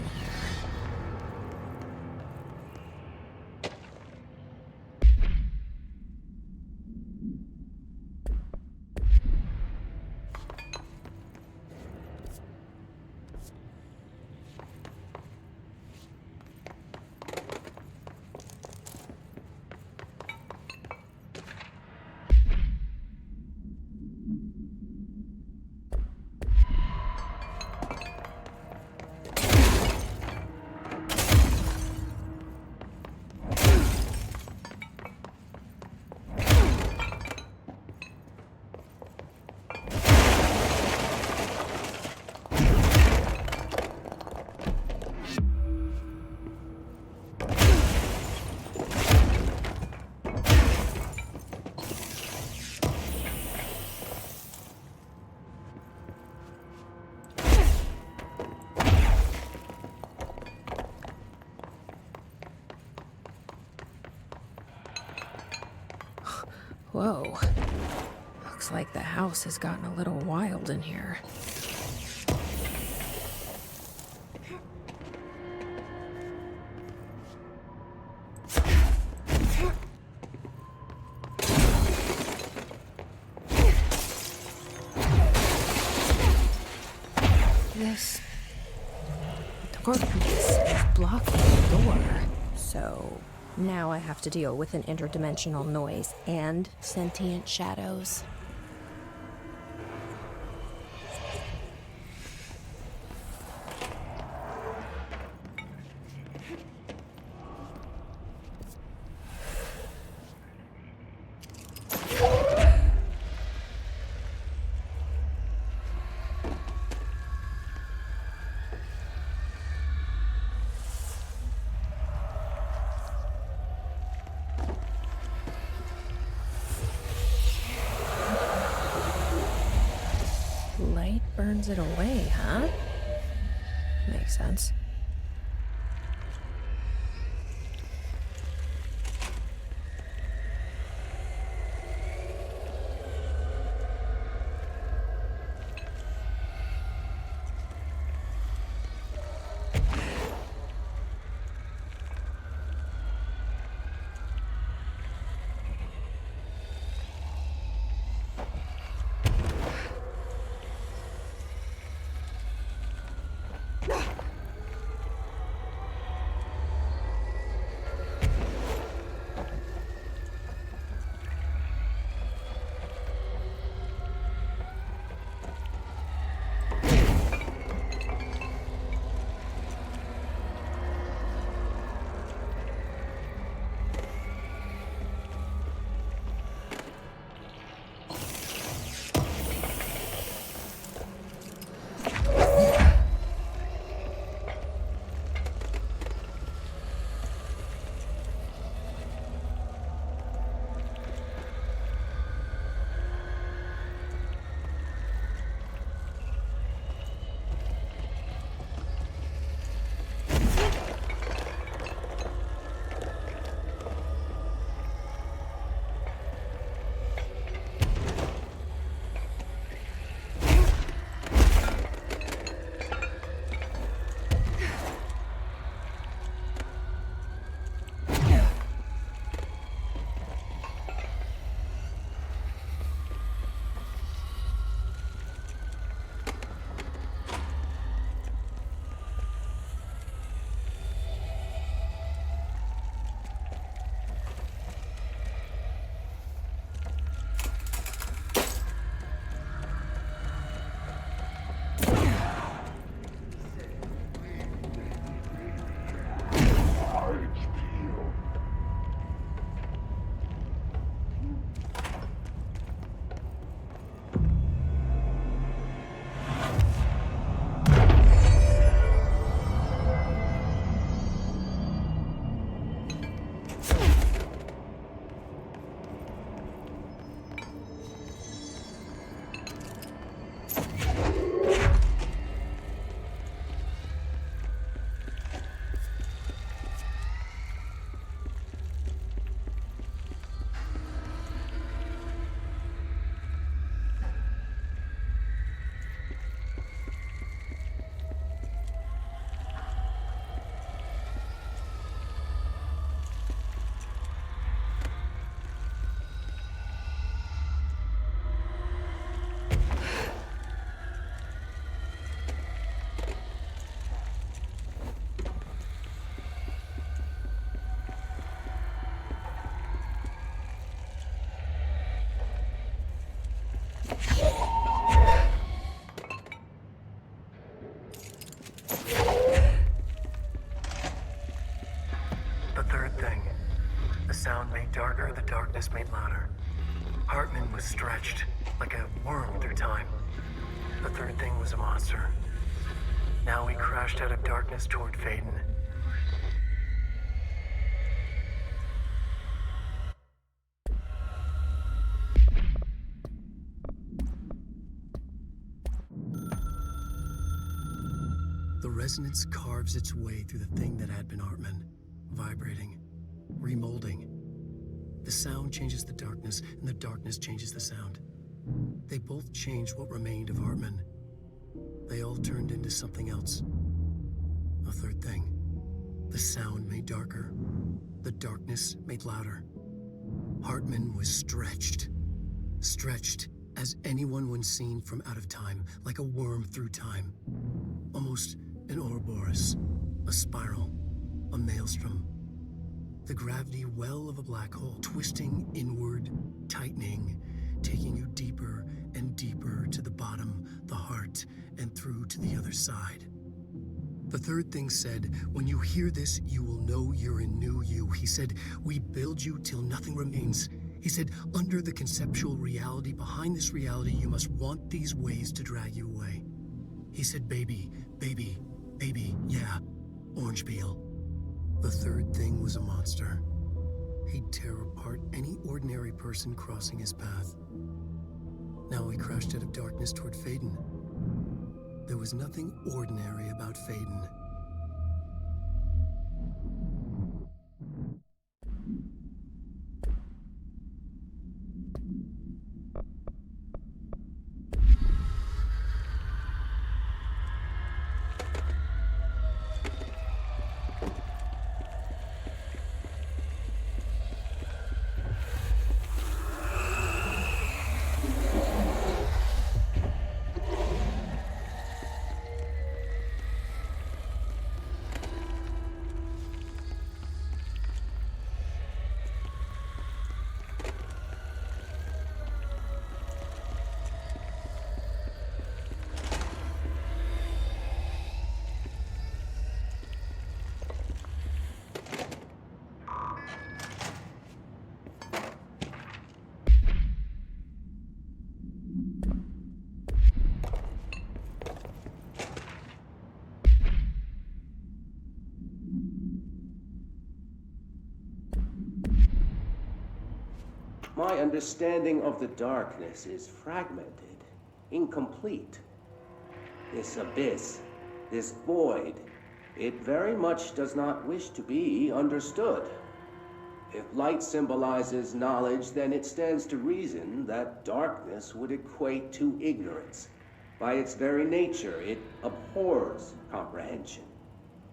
Whoa. Looks like the house has gotten a little wild in here. This darkness is blocking the door. So now I have to deal with an interdimensional noise and sentient shadows. Light burns it away, huh? Makes sense. sound made darker, the darkness made louder. Hartman was stretched, like a worm through time. The third thing was a monster. Now he crashed out of darkness toward Faden. The resonance carves its way through the thing that had been Hartman, vibrating, remolding. The sound changes the darkness, and the darkness changes the sound. They both changed what remained of Hartman. They all turned into something else. A third thing. The sound made darker. The darkness made louder. Hartman was stretched. Stretched as anyone when seen from out of time, like a worm through time. Almost an Ouroboros, a spiral, a maelstrom. The gravity well of a black hole, twisting inward, tightening, taking you deeper and deeper to the bottom, the heart, and through to the other side. The third thing said, when you hear this, you will know you're in new you. He said, we build you till nothing remains. He said, under the conceptual reality, behind this reality, you must want these ways to drag you away. He said, baby, baby, baby, yeah, orange peel. The third thing was a monster. He'd tear apart any ordinary person crossing his path. Now he crashed out of darkness toward Faden. There was nothing ordinary about Faden. My understanding of the darkness is fragmented, incomplete. This abyss, this void, it very much does not wish to be understood. If light symbolizes knowledge, then it stands to reason that darkness would equate to ignorance. By its very nature, it abhors comprehension.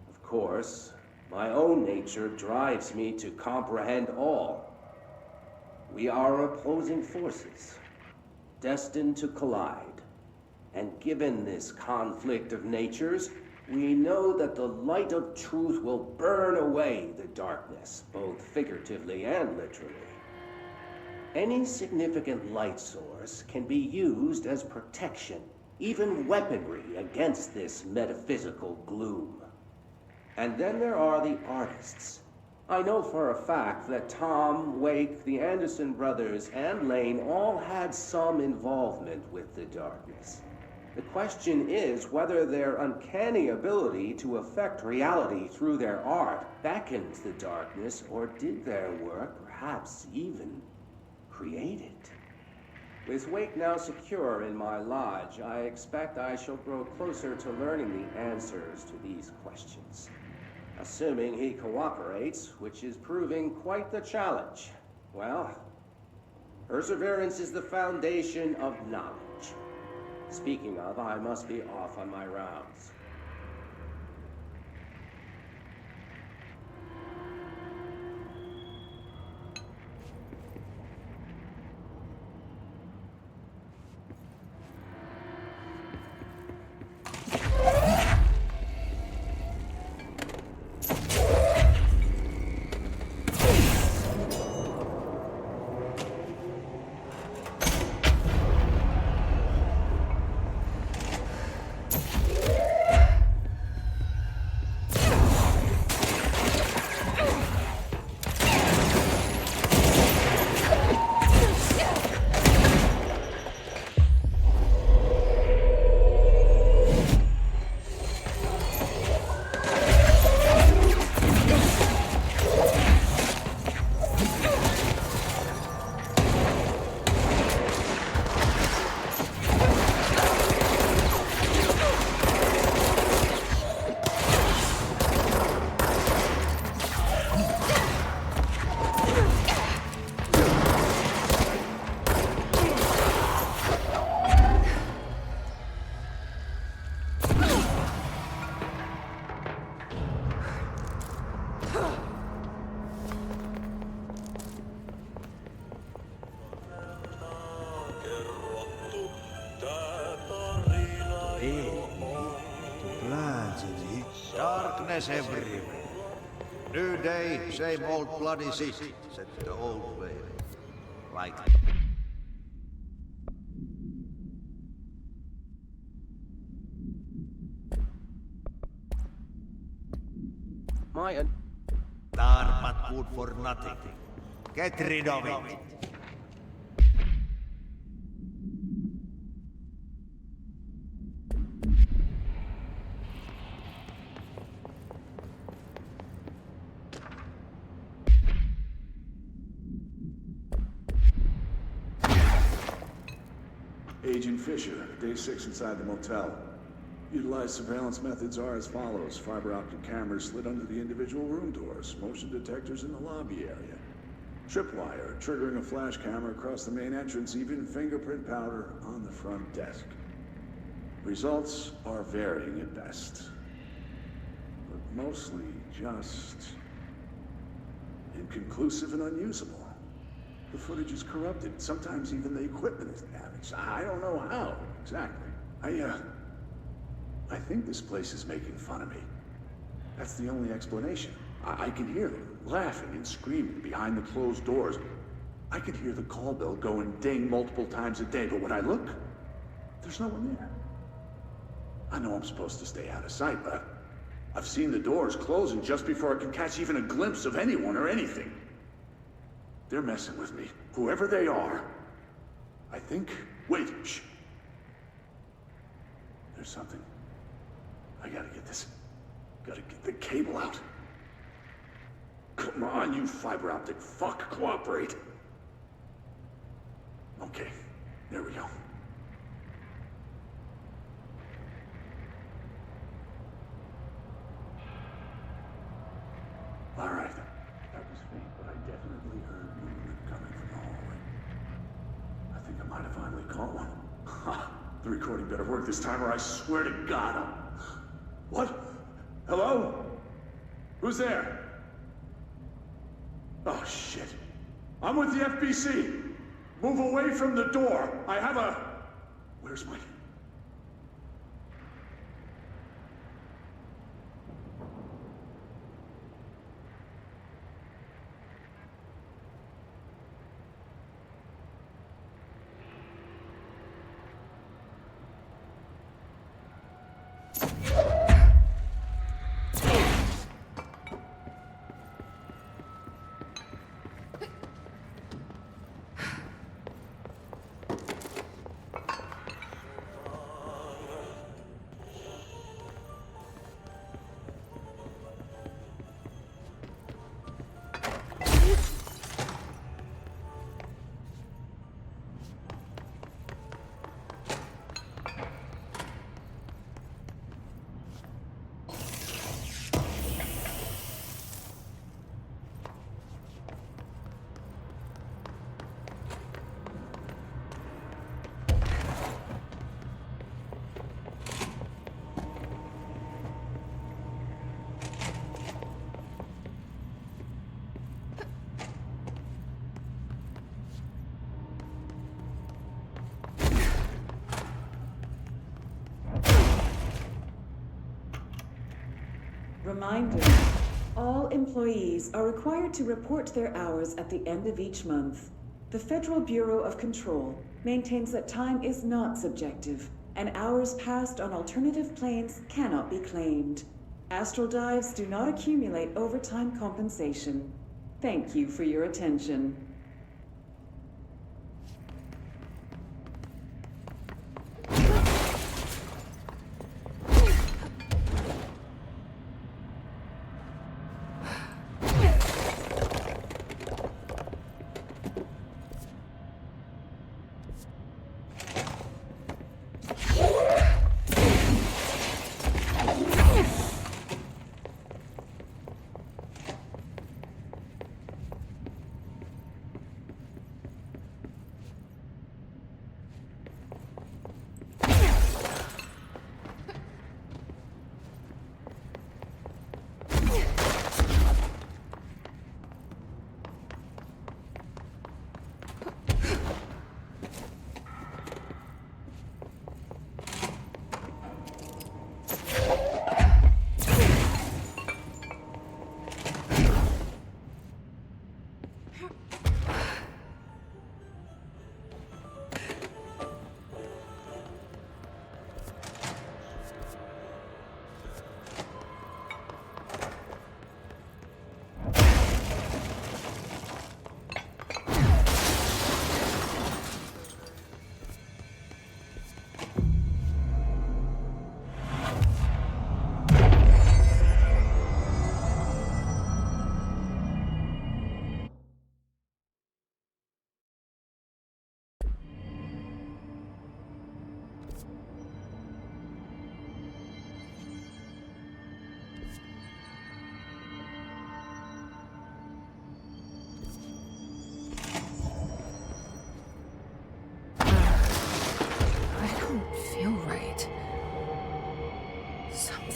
Of course, my own nature drives me to comprehend all. We are opposing forces, destined to collide. And given this conflict of natures, we know that the light of truth will burn away the darkness, both figuratively and literally. Any significant light source can be used as protection, even weaponry against this metaphysical gloom. And then there are the artists. I know for a fact that Tom, Wake, the Anderson brothers, and Lane all had some involvement with the darkness. The question is whether their uncanny ability to affect reality through their art beckons the darkness, or did their work perhaps even create it? With Wake now secure in my lodge, I expect I shall grow closer to learning the answers to these questions. Assuming he cooperates, which is proving quite the challenge. Well, perseverance is the foundation of knowledge. Speaking of, I must be off on my rounds. as everywhere. New day, same old bloody city, said the old lady. Right. Done but good for nothing. Get rid of it. Agent Fisher, day 6 inside the motel. Utilized surveillance methods are as follows. Fiber optic cameras slid under the individual room doors. Motion detectors in the lobby area. Tripwire, triggering a flash camera across the main entrance. Even fingerprint powder on the front desk. Results are varying at best. But mostly just inconclusive and unusable. The footage is corrupted. Sometimes even the equipment is damaged. I don't know how, exactly. I think this place is making fun of me. That's the only explanation. I can hear them laughing and screaming behind the closed doors. I can hear the call bell go and ding multiple times a day, but when I look, there's no one there. I know I'm supposed to stay out of sight, but I've seen the doors closing just before I can catch even a glimpse of anyone or anything. They're messing with me, whoever they are. I think... Wait, shh. There's something. I gotta get this. Gotta get the cable out. Come on, you fiber optic fuck, cooperate. Okay, there we go. All right. That was faint, but I definitely heard movement coming from the hallway. I think I might have finally caught one. Ha! The recording better work this time, or I swear to God I'm... What? Hello? Who's there? Oh, shit. I'm with the FBC. Move away from the door. I have a... Where's my... Reminder, all employees are required to report their hours at the end of each month. The Federal Bureau of Control maintains that time is not subjective, and hours passed on alternative planes cannot be claimed. Astral dives do not accumulate overtime compensation. Thank you for your attention.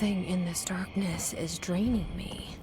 Something in this darkness is draining me.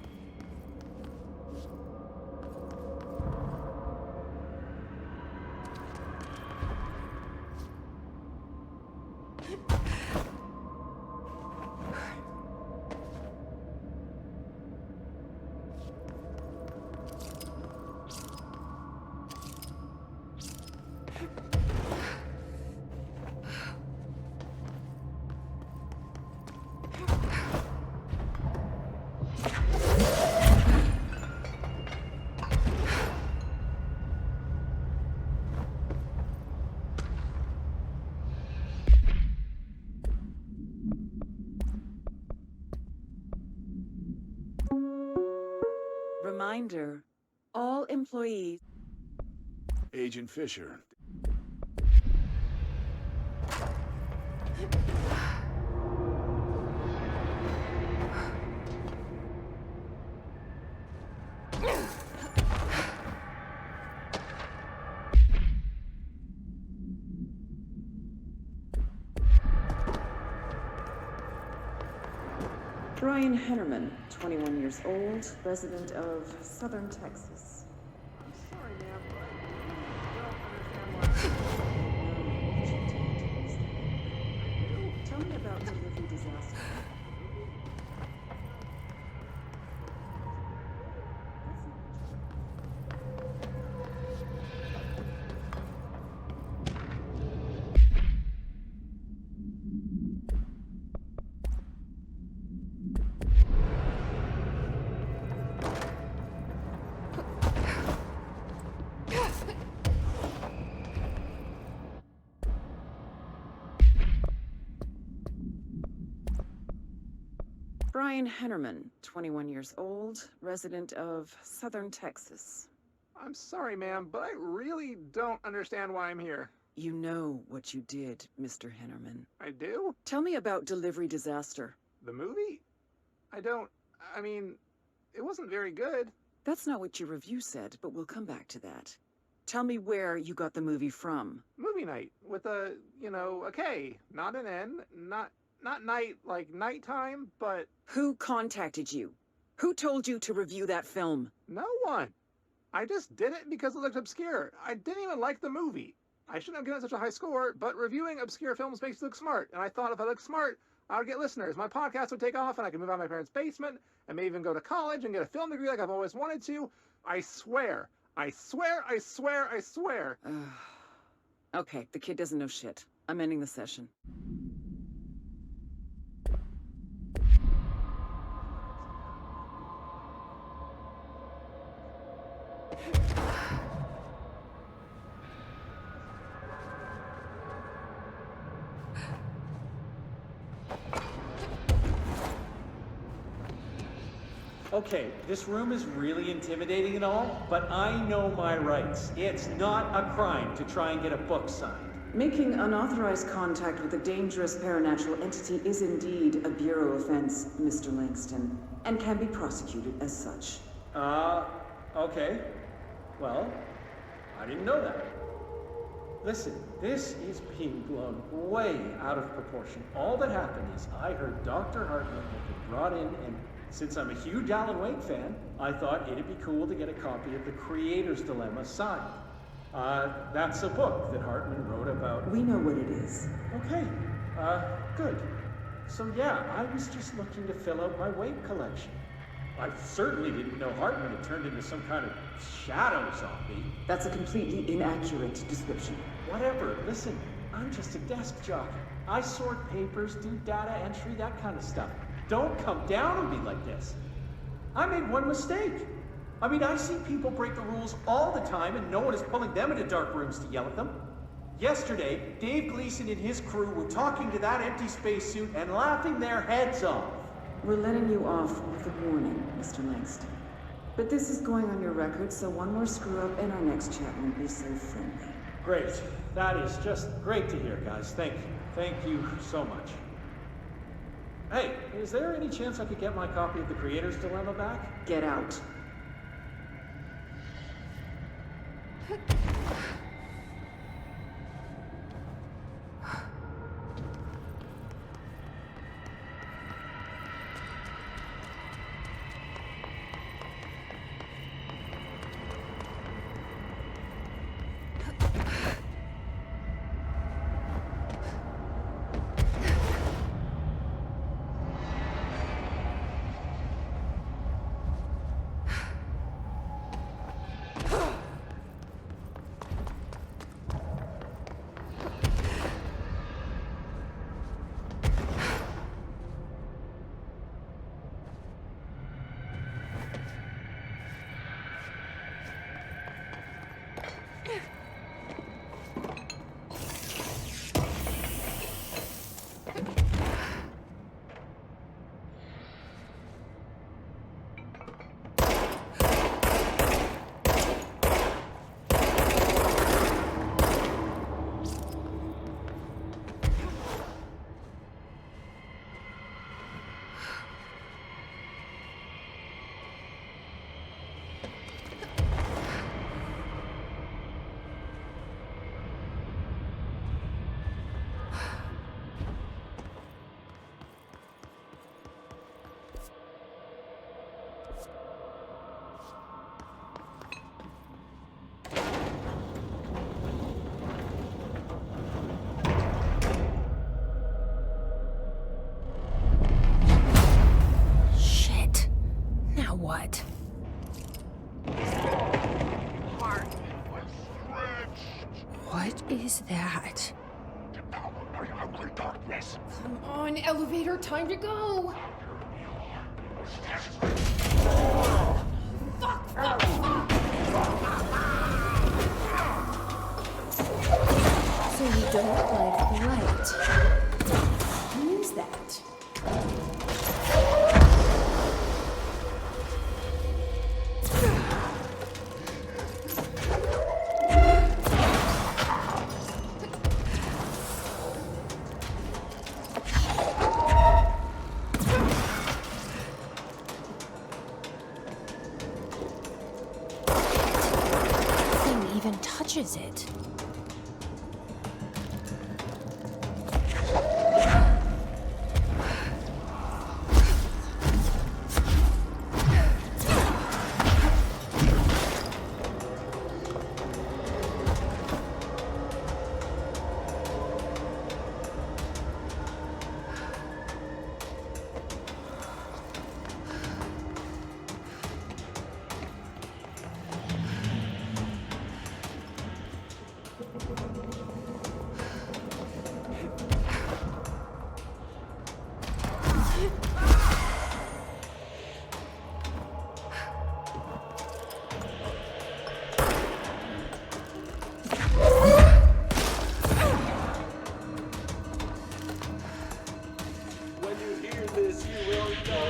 Reminder, all employees. Agent Fisher. Brian Hennerman, 21 years old, resident of Southern Texas. I'm sorry, ma'am, but I don't understand why. Tell me about delivery disaster. Brian Hennerman, 21 years old, resident of Southern Texas. I'm sorry, ma'am, but I really don't understand why I'm here. You know what you did, Mr. Hennerman. I do? Tell me about Delivery Disaster. The movie? I mean, it wasn't very good. That's not what your review said, but we'll come back to that. Tell me where you got the movie from. Movie night with a K, not an N, not night like nighttime, but... Who contacted you? Who told you to review that film? No one. I just did it because it looked obscure. I didn't even like the movie. I shouldn't have given it such a high score, but reviewing obscure films makes you look smart, and I thought if I looked smart, I would get listeners. My podcast would take off, and I could move out of my parents' basement, and maybe even go to college and get a film degree like I've always wanted to. I swear. I swear, I swear, I swear. Okay, the kid doesn't know shit. I'm ending the session. Okay, this room is really intimidating and all, but I know my rights. It's not a crime to try and get a book signed. Making unauthorized contact with a dangerous paranatural entity is indeed a Bureau offense, Mr. Langston, and can be prosecuted as such. Okay. Well, I didn't know that. Listen, this is being blown way out of proportion. All that happened is I heard Dr. Hartman had been brought in, and since I'm a huge Alan Wake fan, I thought it'd be cool to get a copy of The Creator's Dilemma signed. That's a book that Hartman wrote about. We know what it is. Okay, good. So yeah, I was just looking to fill out my Wake collection. I certainly didn't know Hartman had turned into some kind of shadow zombie. That's a completely inaccurate description. Whatever, listen, I'm just a desk jockey. I sort papers, do data entry, that kind of stuff. Don't come down on me like this. I made one mistake. I mean, I see people break the rules all the time and no one is pulling them into dark rooms to yell at them. Yesterday, Dave Gleason and his crew were talking to that empty spacesuit and laughing their heads off. We're letting you off with a warning, Mr. Langston. But this is going on your record, so one more screw-up and our next chat won't be so friendly. Great. That is just great to hear, guys. Thank you. Thank you so much. Hey, is there any chance I could get my copy of The Creator's Dilemma back? Get out. what? What is that? Powered by ugly darkness. Come on, elevator, time to go! Fuck, fuck, fuck! So you don't like light? Who is that? Nothing even touches it. When you hear this, you will know.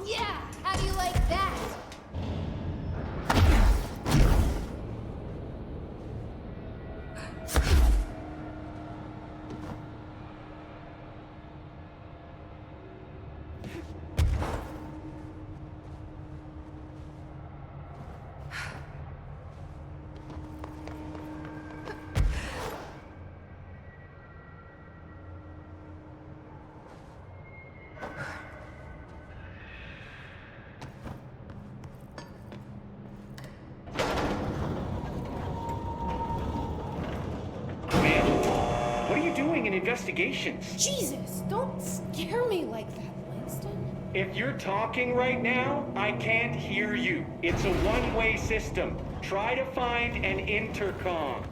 Yeah, how do you like that? What are you doing in investigations? Jesus, don't scare me like that, Langston. If you're talking right now, I can't hear you. It's a one-way system. Try to find an intercom.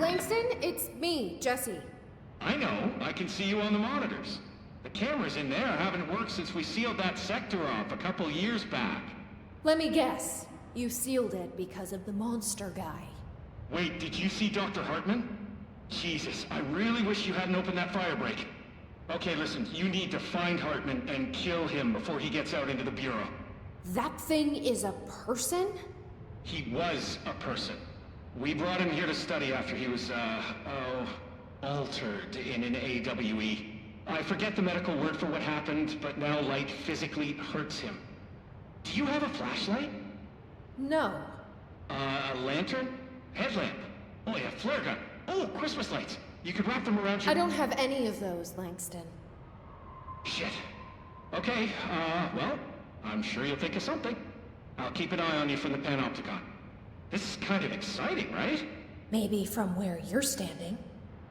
Langston, it's me, Jesse. I know. I can see you on the monitors. The cameras in there haven't worked since we sealed that sector off a couple years back. Let me guess. You sealed it because of the monster guy. Wait, did you see Dr. Hartman? Jesus, I really wish you hadn't opened that fire break. Okay, listen, you need to find Hartman and kill him before he gets out into the Bureau. That thing is a person? He was a person. We brought him here to study after he was, altered in an AWE. I forget the medical word for what happened, but now light physically hurts him. Do you have a flashlight? No. A lantern? Headlamp? Oh yeah, flare gun. Oh, Christmas lights. You could wrap them around your... I don't have any of those, Langston. Shit. Okay, well, I'm sure you'll think of something. I'll keep an eye on you from the panopticon. This is kind of exciting, right? Maybe from where you're standing.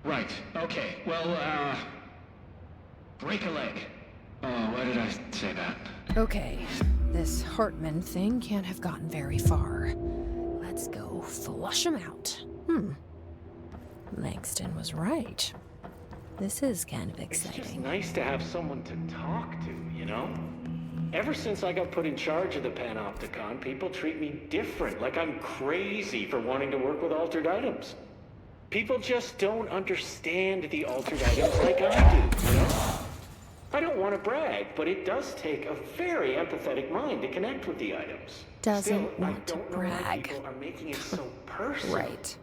Right, okay. Well, break a leg. Oh, why did I say that? Okay, this Hartman thing can't have gotten very far. Let's go flush him out. Langston was right. This is kind of exciting. It's just nice to have someone to talk to, you know? Ever since I got put in charge of the Panopticon, people treat me different, like I'm crazy for wanting to work with altered items. People just don't understand the altered items like I do, you know? I don't want to brag, but it does take a very empathetic mind to connect with the items. Doesn't want to brag. People are making it so personal. Right.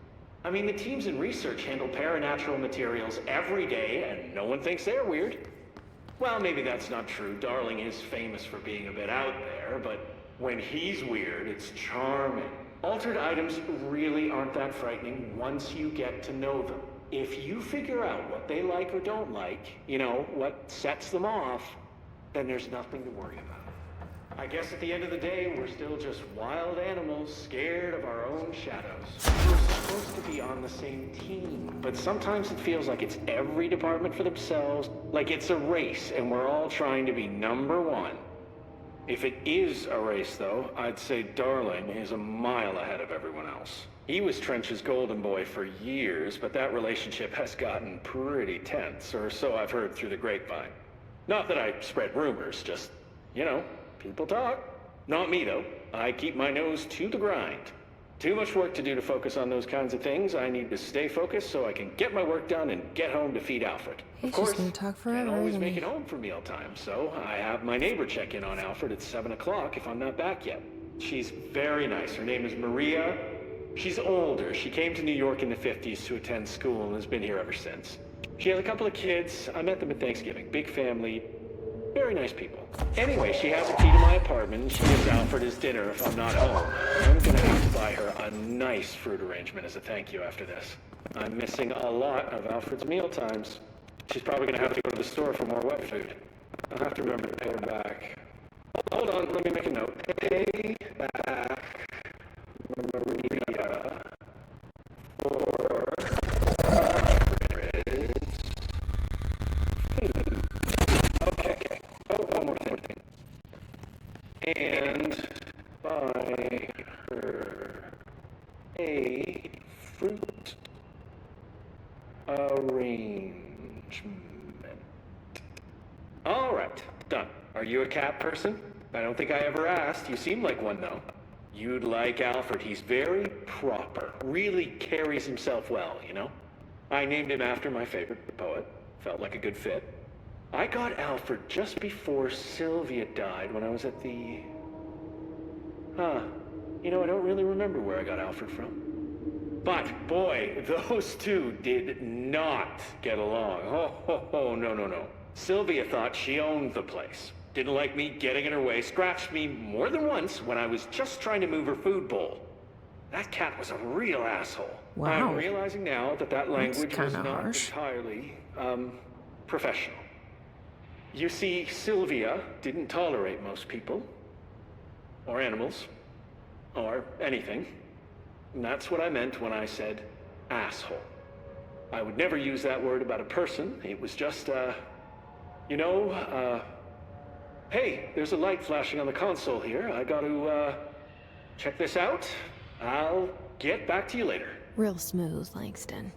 I mean, the teams in research handle paranatural materials every day, and no one thinks they're weird. Well, maybe that's not true. Darling is famous for being a bit out there, but when he's weird, it's charming. Altered items really aren't that frightening once you get to know them. If you figure out what they like or don't like, you know, what sets them off, then there's nothing to worry about. I guess at the end of the day, we're still just wild animals scared of our own shadows. We're supposed to be on the same team, but sometimes it feels like it's every department for themselves, like it's a race and we're all trying to be number one. If it is a race, though, I'd say Darling is a mile ahead of everyone else. He was Trench's golden boy for years, but that relationship has gotten pretty tense, or so I've heard through the grapevine. Not that I spread rumors, just, you know, people talk. Not me, though. I keep my nose to the grind. Too much work to do to focus on those kinds of things. I need to stay focused so I can get my work done and get home to feed Alfred. He's of course, just gonna talk forever, can't always isn't make he? it home for mealtime, so I have my neighbor check in on Alfred at 7 o'clock if I'm not back yet. She's very nice. Her name is Maria. She's older. She came to New York in the 50s to attend school and has been here ever since. She has a couple of kids. I met them at Thanksgiving. Big family. Very nice people. Anyway, she has a key to my apartment and she gives Alfred his dinner if I'm not home. I'm gonna have to buy her a nice fruit arrangement as a thank you after this. I'm missing a lot of Alfred's meal times. She's probably gonna have to go to the store for more wet food. I'll have to remember to pay her back. Hold on, let me make a note. Pay back Maria for Alfred's food. Okay. Oh, one more thing. And buy her a fruit arrangement. All right, done. Are you a cat person? I don't think I ever asked. You seem like one, though. You'd like Alfred. He's very proper. Really carries himself well, you know? I named him after my favorite poet. Felt like a good fit. I got Alfred just before Sylvia died when I was at the... You know, I don't really remember where I got Alfred from. But, boy, those two did not get along. Oh, no. Sylvia thought she owned the place. Didn't like me getting in her way, scratched me more than once when I was just trying to move her food bowl. That cat was a real asshole. Wow. I'm realizing now that language was not harsh. entirely, professional. You see, Sylvia didn't tolerate most people, or animals, or anything. And that's what I meant when I said asshole. I would never use that word about a person. It was just, hey, there's a light flashing on the console here. I got to, check this out. I'll get back to you later. Real smooth, Langston.